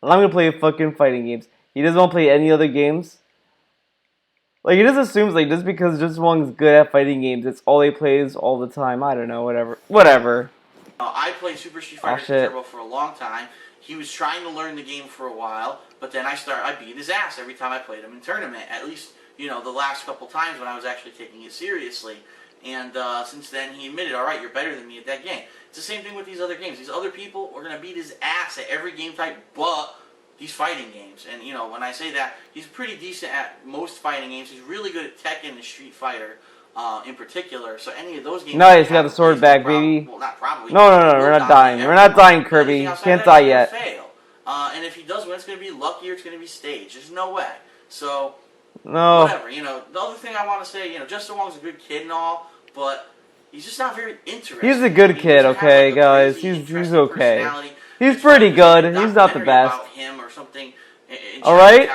I'm gonna play fucking fighting games. He doesn't want to play any other games. Like, he just assumes, like, just because Justin Wong is good at fighting games, it's all he plays all the time. I don't know, whatever.
I played Super Street Fighter Turbo for a long time. He was trying to learn the game for a while, but then I beat his ass every time I played him in tournament. At least, the last couple times when I was actually taking it seriously. And since then, he admitted, all right, you're better than me at that game. It's the same thing with these other games. These other people are going to beat his ass at every game type but these fighting games. And, when I say that, he's pretty decent at most fighting games. He's really good at Tekken and Street Fighter in particular. So any of those games...
Nice, you got the sword back, baby.
Well, not probably.
No, we're not dying. We're not dying, Kirby. Can't die yet.
Fail. And if he does win, it's going to be lucky or it's going to be staged. There's no way. So,
no.
Whatever. The other thing I want to say, Justin Wong's a good kid and all, but he's just not very interesting.
He's a good kid, okay, guys. He's okay. He's pretty good. He's not the best.
About him or something in
all right.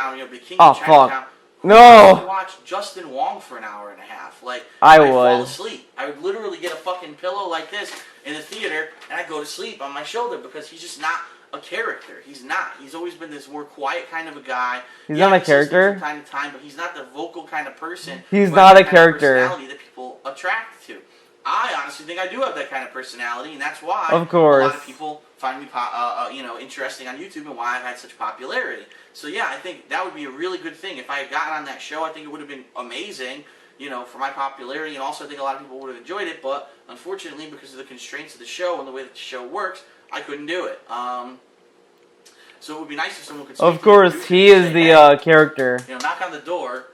Oh fuck. No.
Watch Justin Wong for an hour and a half. Like
I
I'd
would
fall asleep. I would literally get a fucking pillow like this in the theater, and I'd go to sleep on my shoulder because he's just not a character. He's not. He's always been this more quiet kind of a guy.
He's not a character
from time to time, but he's not the vocal kind of person.
He's not a character.
Personality that people attract to. I honestly think I do have that kind of personality, and that's why
of course.
A lot of people find me, interesting on YouTube, and why I've had such popularity. So yeah, I think that would be a really good thing if I had gotten on that show. I think it would have been amazing, for my popularity, and also I think a lot of people would have enjoyed it. But unfortunately, because of the constraints of the show and the way that the show works, I couldn't do it. So it would be nice if someone could.
Of course, he is the character.
Knock on the door.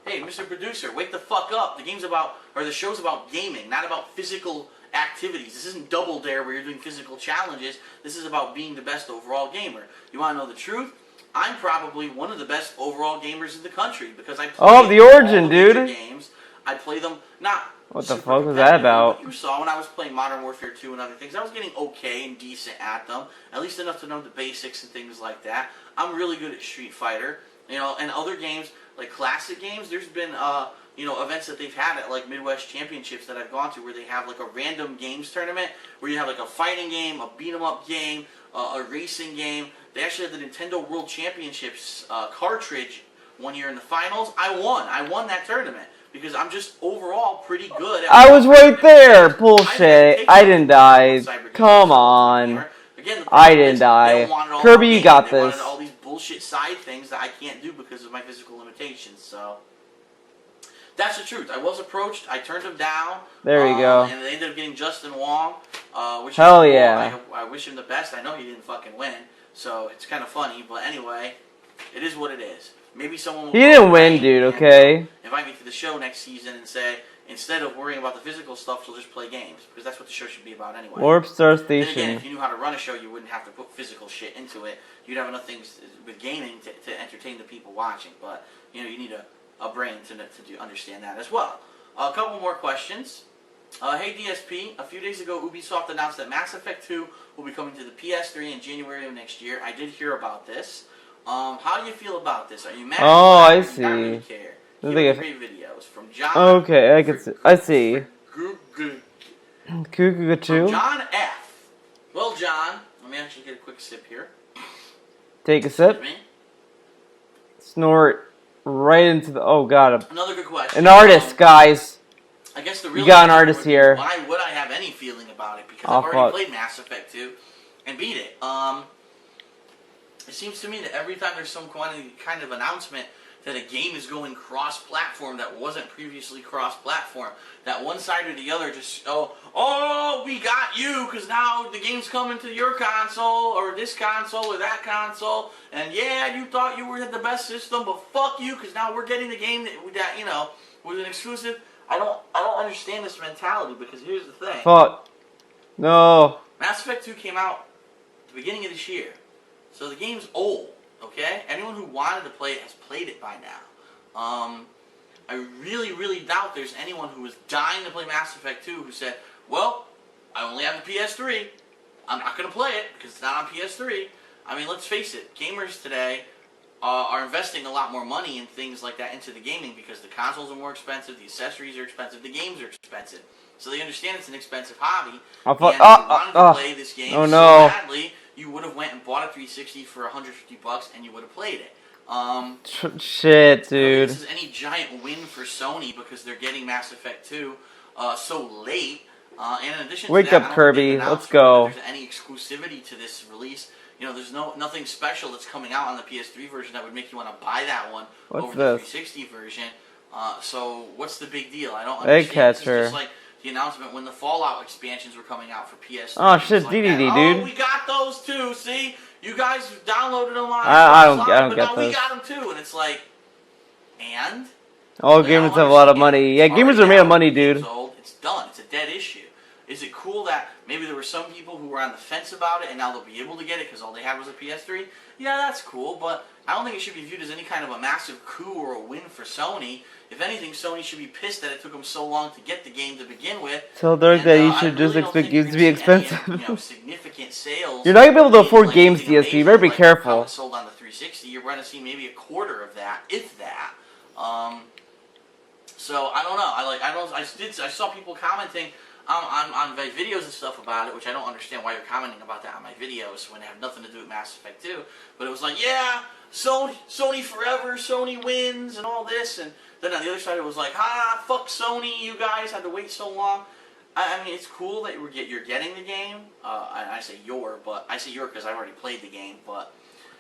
Hey, Mr. Producer, wake the fuck up. The show's about gaming, not about physical activities. This isn't Double Dare where you're doing physical challenges. This is about being the best overall gamer. You want to know the truth? I'm probably one of the best overall gamers in the country because I play
the Origin,
all the
dude.
Games. I play them not.
What the fuck was that about?
You saw when I was playing Modern Warfare 2 and other things. I was getting okay and decent at them, at least enough to know the basics and things like that. I'm really good at Street Fighter, and other games like classic games. There's been events that they've had at like Midwest Championships that I've gone to where they have like a random games tournament where you have like a fighting game, a beat 'em up game, a racing game. They actually had the Nintendo World Championships cartridge one year in the finals. I won that tournament because I'm just overall pretty good.
I was right there. Bullshit. I didn't die. Come on.
Again,
I didn't die. Kirby, you got
they
this.
wanted all these bullshit side things that I can't do because of my physical limitations. So that's the truth. I was approached. I turned him down.
There you go.
And they ended up getting Justin Wong. Which
hell
is cool.
yeah.
I wish him the best. I know he didn't fucking win. So it's kind of funny. But anyway, it is what it is. Maybe someone will
He didn't win, dude, okay?
Invite me to the show next season and say, instead of worrying about the physical stuff, she'll just play games because that's what the show should be about anyway.
Warp Star
Then again,
Station.
if you knew how to run a show, you wouldn't have to put physical shit into it. You'd have enough things with gaming to entertain the people watching. But you need a brain to understand that as well. A couple more questions. Hey DSP, a few days ago Ubisoft announced that Mass Effect 2 will be coming to the PS3 in January of next year. I did hear about this. How do you feel about this? Are you mad?
Oh, I
Do you not really
see.
care?
I
Keep
think
up the great videos from John.
Okay, I can see. I see.
From
Kukugachu.
John F. Well, John, let me actually get a quick sip here.
Take a
Excuse
sip.
me.
Snort right into the. Oh god.
Another good question.
An artist, guys.
I guess the real
You got an
answer
artist
would be,
here.
why would I have any feeling about it? Because
Oh,
I've already
fuck.
played Mass Effect 2 and beat it. It seems to me that every time there's some kind of announcement that a game is going cross-platform that wasn't previously cross-platform, that one side or the other just, oh, we got you, because now the game's coming to your console, or this console, or that console, and yeah, you thought you were the best system, but fuck you, because now we're getting the game that was an exclusive. I don't understand this mentality, because here's the thing.
Fuck. No.
Mass Effect 2 came out at the beginning of this year. So the game's old, okay? Anyone who wanted to play it has played it by now. I really, really doubt there's anyone who was dying to play Mass Effect 2 who said, well, I only have the PS3. I'm not going to play it because it's not on PS3. I mean, let's face it. Gamers today are investing a lot more money in things like that into the gaming because the consoles are more expensive, the accessories are expensive, the games are expensive. So they understand it's an expensive hobby.
Oh,
And
fuck.
if you wanted to play this game
Oh,
so
no.
badly, you would have went and bought a 360 for $150 and you would have played it.
Shit, dude.
This is any giant win for Sony because they're getting Mass Effect 2 so late. And in addition
Wake
to that,
up,
I don't think
Kirby.
they've announced
Let's go.
whether there's any exclusivity to this release. There's nothing special that's coming out on the PS3 version that would make you want to buy that one
What's
over
this?
the 360 version. So what's the big deal? I don't
Egg
understand. This
catcher.
is just like the announcement when the Fallout expansions were coming out for PS3.
Oh, shit,
Like
DDD,
that.
dude.
Oh, we got those too. See, you guys downloaded them on
I don't
Xbox
get
Live, but now we
those.
got them too, and it's like, and
All
Like, I don't
gamers have a lot of
understand.
money. Yeah,
It's
gamers
already
are made of
out.
money,
The game's
dude.
old. It's done. It's a dead issue. Is it cool that maybe there were some people who were on the fence about it and now they'll be able to get it because all they had was a PS3? Yeah, that's cool, but I don't think it should be viewed as any kind of a massive coup or a win for Sony. If anything, Sony should be pissed that it took them so long to get the game to begin with.
Tell Dirk
And,
that you
I
should
really
just
don't
expect
think you're
games to
gonna
be
see any,
expensive.
significant sales.
You're not gonna be able to
in,
afford
like,
games,
anything
DSP. You better be
amazing, like
careful.
How it sold on the 360. You're going to see maybe a quarter of that, if that. So I don't know. I saw people commenting on my videos and stuff about it, which I don't understand why you're commenting about that on my videos when it have nothing to do with Mass Effect 2. But it was like, yeah, Sony forever, Sony wins, and all this. And then on the other side, it was like, fuck Sony, you guys had to wait so long. I mean, it's cool that you're getting the game. I say but I say your because I've already played the game, but.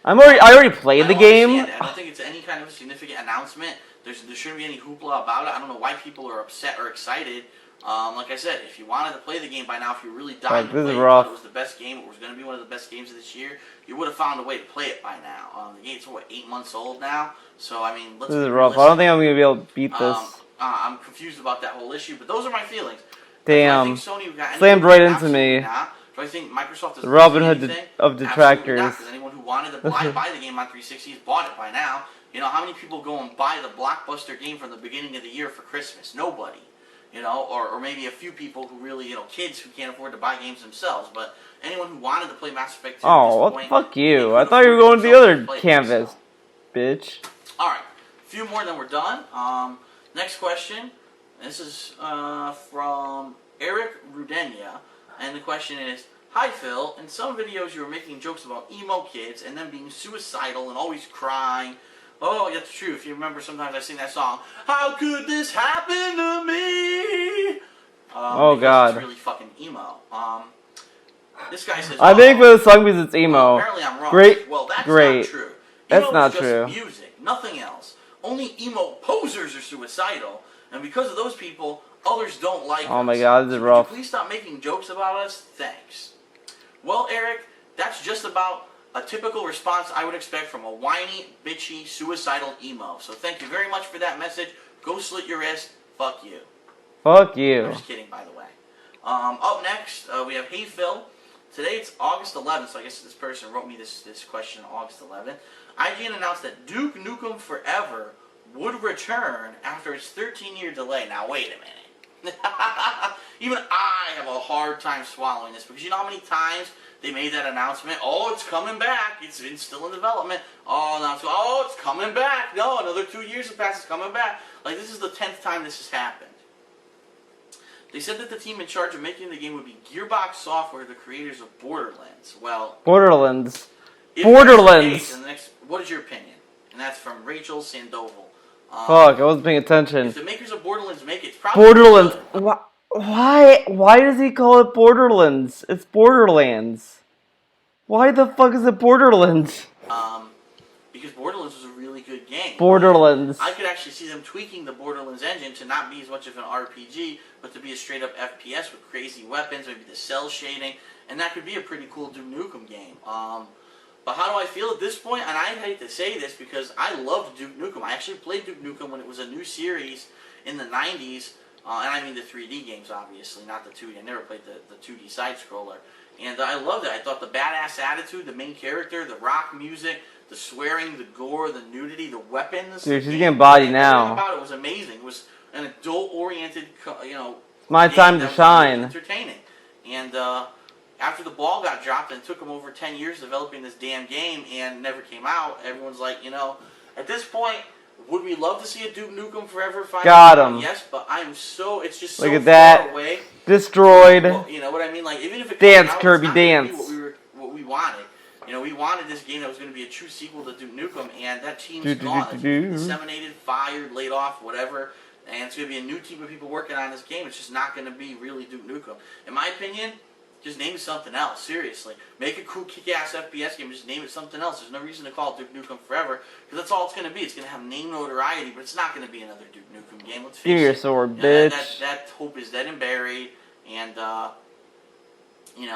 I already played the
I don't
game.
understand it. I don't think it's any kind of significant announcement. There shouldn't be any hoopla about it. I don't know why people are upset or excited. Like I said, if you wanted to play the game by now, if you're really dying to
this
play
is
it,
rough.
it was the best game, it was going to be one of the best games of this year, you would have found a way to play it by now. The game's, 8 months old now? So, I mean, let's
This
be
is rough.
realistic.
I don't think I'm gonna be able to beat this.
I'm confused about that whole issue, but those are my feelings.
Damn.
Do I think Sony got
Slammed
anything?
right into
Absolutely
me.
not. Do I think Microsoft is
The Robin
losing
Hood
anything?
of detractors.
Absolutely not, because anyone who wanted to buy the game on 360 has bought it by now. You know, how many people go and buy the blockbuster game from the beginning of the year for Christmas? Nobody. You know, or maybe a few people who really, kids who can't afford to buy games themselves. But anyone who wanted to play Mass Effect 2
Oh,
at
what
this
the
point,
fuck you?
they
I
could
thought you were
afford
going to the
themselves
other
play it
canvas,
themselves.
bitch.
Alright, a few more then we're done. Next question. This is from Eric Rudenia. And the question is, hi Phil, in some videos you were making jokes about emo kids and them being suicidal and always crying. Oh, that's true. If you remember, sometimes I sing that song, how could this happen to me?
Oh,
because
God.
It's really fucking emo. This guy says,
I think for the song because it's emo.
well, apparently I'm wrong.
Great.
Well, that's
Great.
not true.
That's
Emo
not
is just
true.
music, nothing else. Only emo posers are suicidal, and because of those people, others don't like us.
Oh my God, this is
So
rough.
Could you please stop making jokes about us? Thanks. Well, Eric, that's just about a typical response I would expect from a whiny, bitchy, suicidal emo. So thank you very much for that message. Go slit your wrist. Fuck you.
Fuck
I'm
you.
just kidding, by the way. Up next, we have Hey Phil. Today it's August 11th, so I guess this person wrote me this question on August 11th. IGN announced that Duke Nukem Forever would return after its 13-year delay. Now, wait a minute. Even I have a hard time swallowing this, because you know how many times they made that announcement? Oh, it's coming back. It's still in development. Oh, now it's coming back. No, another 2 years have passed. It's coming back. Like, this is the 10th time this has happened. They said that the team in charge of making the game would be Gearbox Software, the creators of Borderlands. Well,
Borderlands.
if
Borderlands.
that's the case, what is your opinion? And that's from Rachel Sandoval.
Fuck, I wasn't paying attention.
If the makers of Borderlands make it, it's probably
Borderlands.
good.
Why does he call it Borderlands? It's Borderlands. Why the fuck is it Borderlands?
Because Borderlands was a really good game.
Borderlands.
I could actually see them tweaking the Borderlands engine to not be as much of an RPG, but to be a straight up FPS with crazy weapons, maybe the cell shading, and that could be a pretty cool Duke Nukem game. But how do I feel at this point? And I hate to say this because I loved Duke Nukem. I actually played Duke Nukem when it was a new series in the 90s, and I mean the 3D games, obviously, not the 2D. I never played the 2D side-scroller. And I loved it. I thought the badass attitude, the main character, the rock music, the swearing, the gore, the nudity, the weapons.
Dude, she's getting body now.
Everything about it was amazing. It was an adult-oriented,
My time to shine.
Really entertaining. And after the ball got dropped and it took them over 10 years developing this damn game and never came out, everyone's like, at this point, would we love to see a Duke Nukem Forever finally?
Got him.
Yes, but it's just
Look
so
at that.
far away.
Destroyed.
Well, you know what I mean? Like, even if it
Dance,
out,
Kirby,
it's not gonna
dance.
be what we wanted. We wanted this game that was going to be a true sequel to Duke Nukem, and that team's gone. It's been disseminated, fired, laid off, whatever. And it's going to be a new team of people working on this game. It's just not going to be really Duke Nukem. In my opinion, just name it something else. Seriously. Make a cool kick-ass FPS game. Just name it something else. There's no reason to call it Duke Nukem Forever, because that's all it's going to be. It's going to have name notoriety, but it's not going to be another Duke Nukem game. Let's face it.
Give me your sword, bitch.
That hope is dead and buried, and,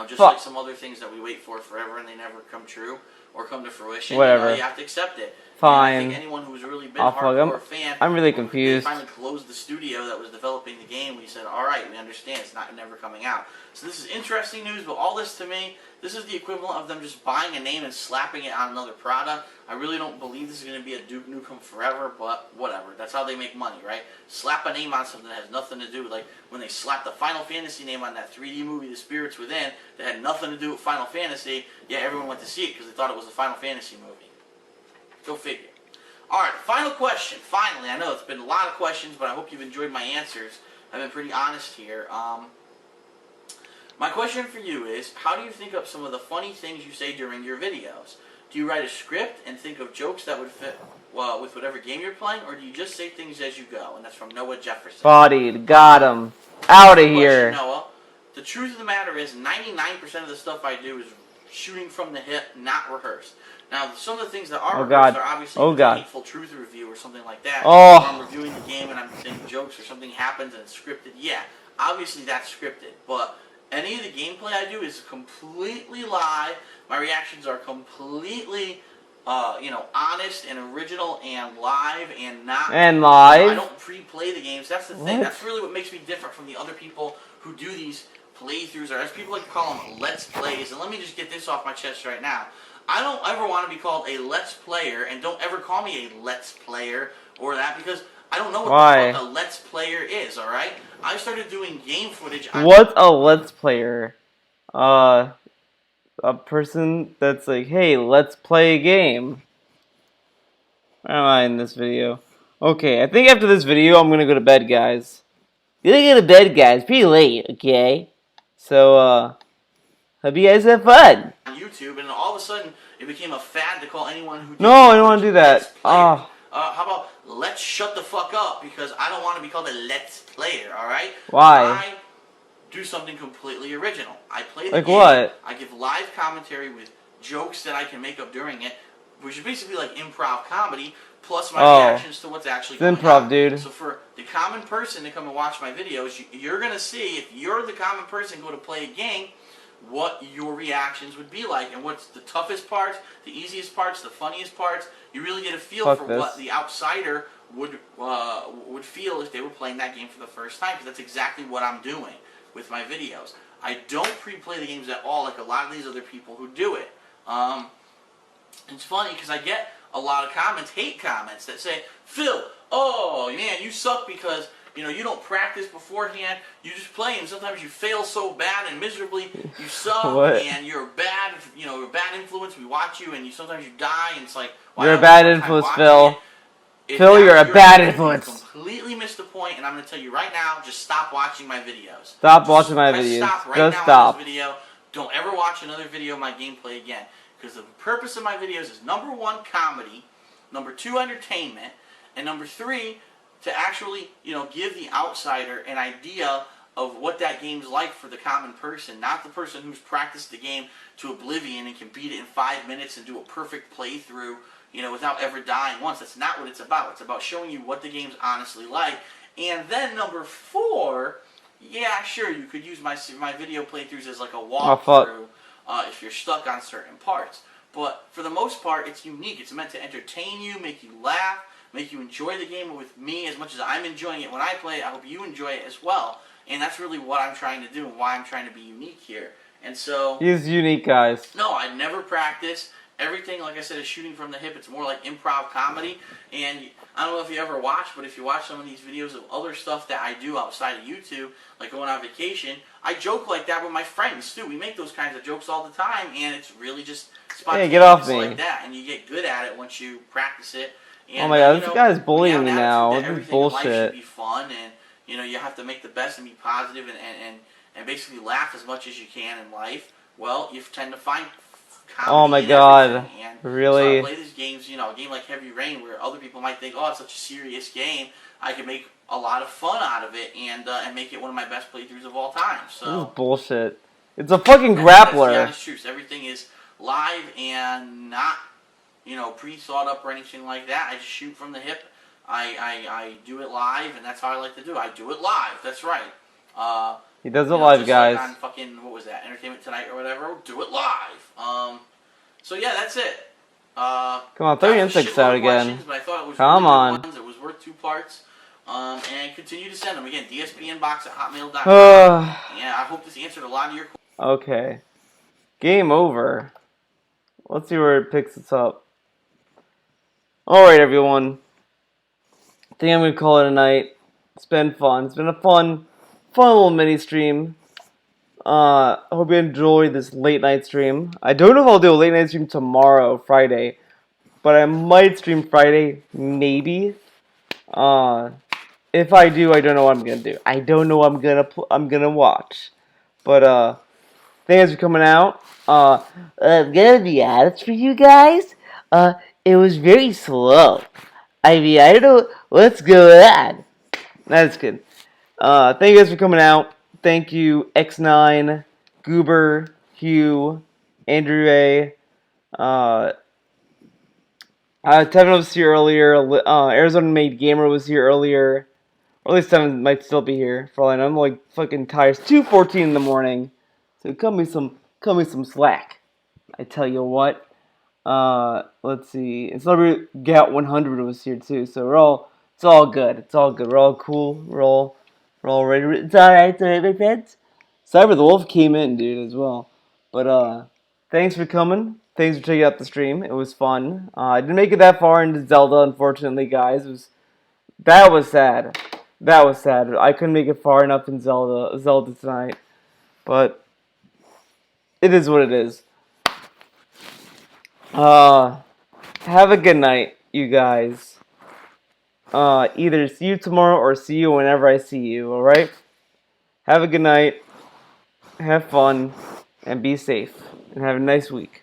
just like some other things that we wait for forever and they never come true or come to fruition,
whatever.
You have to accept it.
Fine.
And I think anyone who's really been a hardcore fan,
I'm really confused.
They finally closed the studio that was developing the game. We said, all right, we understand. It's never coming out. So this is interesting news, but all this to me, this is the equivalent of them just buying a name and slapping it on another product. I really don't believe this is going to be a Duke Nukem Forever, but whatever. That's how they make money, right? Slap a name on something that has nothing to do with, like, when they slapped the Final Fantasy name on that 3D movie, The Spirits Within, that had nothing to do with Final Fantasy, yeah, everyone went to see it because they thought it was a Final Fantasy movie. Go figure. Alright, final question. Finally, I know it's been a lot of questions, but I hope you've enjoyed my answers. I've been pretty honest here. My question for you is, how do you think up some of the funny things you say during your videos? Do you write a script and think of jokes that would fit with whatever game you're playing, or do you just say things as you go? And that's from Noah Jefferson.
Bodied. Got him. Out of here.
Noah, the truth of the matter is 99% of the stuff I do is shooting from the hip, not rehearsed. Now, some of the things that are rehearsed are obviously a Hateful Truth review or something like that.
Oh.
Or I'm reviewing the game and I'm saying jokes or something happens and it's scripted. Yeah, obviously that's scripted. But any of the gameplay I do is completely live. My reactions are completely, honest and original and live and not...
And live?
I don't pre-play the games. That's the thing. That's really what makes me different from the other people who do these playthroughs, or as people like to call them, Let's Plays. And let me just get this off my chest right now. I don't ever want to be called a Let's Player, and don't ever call me a Let's Player or that, because I don't know what the fuck a Let's Player is, alright? I started doing game footage...
What's a Let's Player? A person that's like, hey, let's play a game. Where am I in this video? Okay, I think after this video, I'm gonna go to bed, guys. You gotta go to bed, guys. Pretty late, okay? So, hope you guys have fun.
On YouTube, and all of a sudden, it became a fad to call anyone who...
No, I don't want to do that.
How about, let's shut the fuck up, because I don't want to be called a Let's Player, alright?
Why?
I do something completely original. I play the
like
game.
What?
I give live commentary with jokes that I can make up during it, which is basically like improv comedy, plus my reactions to what's actually going on.
It's improv, dude.
So for the common person to come and watch my videos, you're going to see, if you're the common person going to play a game, what your reactions would be like, and what's the toughest parts, the easiest parts, the funniest parts. You really get a feel for what the outsider would feel if they were playing that game for the first time, because that's exactly what I'm doing with my videos. I don't pre-play the games at all like a lot of these other people who do it. It's funny because I get a lot of comments, hate comments, that say, Phil, oh man, you suck because you don't practice beforehand. You just play, and sometimes you fail so bad and miserably. You suck, and you're bad. You're a bad influence. We watch you, and sometimes you die, and it's like
you're a bad influence, Phil. Phil, you're a bad influence.
You completely missed the point, and I'm going to tell you right now, just stop watching my videos.
Stop watching my videos.
Stop right
just
now
stop.
On this video. Don't ever watch another video of my gameplay again. Because the purpose of my videos is number 1, comedy, number 2, entertainment, and number 3, to actually, give the outsider an idea of what that game's like for the common person, not the person who's practiced the game to oblivion and can beat it in 5 minutes and do a perfect playthrough, without ever dying once. That's not what it's about. It's about showing you what the game's honestly like. And then number 4, yeah, sure, you could use my video playthroughs as like a walkthrough if you're stuck on certain parts. But for the most part, it's unique. It's meant to entertain you, make you laugh, make you enjoy the game with me as much as I'm enjoying it when I play it. I hope you enjoy it as well. And that's really what I'm trying to do and why I'm trying to be unique here. And so...
He's unique, guys.
No, I never practice. Everything, like I said, is shooting from the hip. It's more like improv comedy. And I don't know if you ever watch, but if you watch some of these videos of other stuff that I do outside of YouTube, like going on vacation, I joke like that with my friends, too. We make those kinds of jokes all the time, and it's really just spontaneous.
Hey, get off me.
Like that. And you get good at it once you practice it. And,
oh my god, this guy's bullying me now. This is bullshit.
Life should be fun, and you have to make the best and be positive and basically laugh as much as you can in life. Well, you tend to find comedy.
Oh my god, really?
So I play these games, a game like Heavy Rain, where other people might think, oh, it's such a serious game. I can make a lot of fun out of it and make it one of my best playthroughs of all time. So
this is bullshit. It's a fucking grappler.
That's the honest truth. Everything is live and not pre-thought up or anything like that. I just shoot from the hip. I do it live, and that's how I like to do it. I do it live. That's right.
He does it live, guys.
Like on fucking, what was that, Entertainment Tonight or whatever. Do it live. So yeah, that's it.
Come on, throw your insects out again.
But I thought it was
Come
really
on.
good ones. It was worth 2 parts. And continue to send them. Again, dspinbox@hotmail.com. Yeah, I hope this answered a lot of your questions.
Okay. Game over. Let's see where it picks us up. Alright, everyone. I think I'm going to call it a night. It's been fun. It's been a fun little mini stream. I hope you enjoyed this late night stream. I don't know if I'll do a late night stream tomorrow, Friday. But I might stream Friday, maybe. If I do, I don't know what I'm going to do. I don't know what I'm gonna watch. But, thanks for coming out. I'm gonna be honest for you guys. It was very slow. I mean, I don't know what's going on. That's good. Thank you guys for coming out. Thank you, X9, Goober, Hugh, Andrew A. Tevin was here earlier. Arizona Made Gamer was here earlier. Or at least Tevin might still be here. For all I know, I'm like fucking tired. It's 2:14 in the morning. So cut me some slack. I tell you what. Let's see. It's Celebrity Gout 100 was here too. So it's all good. It's all good. We're all cool. We're all ready. It's alright, my friends. Cyber the Wolf came in, dude, as well. But thanks for coming. Thanks for checking out the stream. It was fun. I didn't make it that far into Zelda, unfortunately, guys. That was sad. That was sad. I couldn't make it far enough in Zelda tonight. But it is what it is. Have a good night, you guys. Either see you tomorrow or see you whenever I see you, alright? Have a good night. Have fun. And be safe. And have a nice week.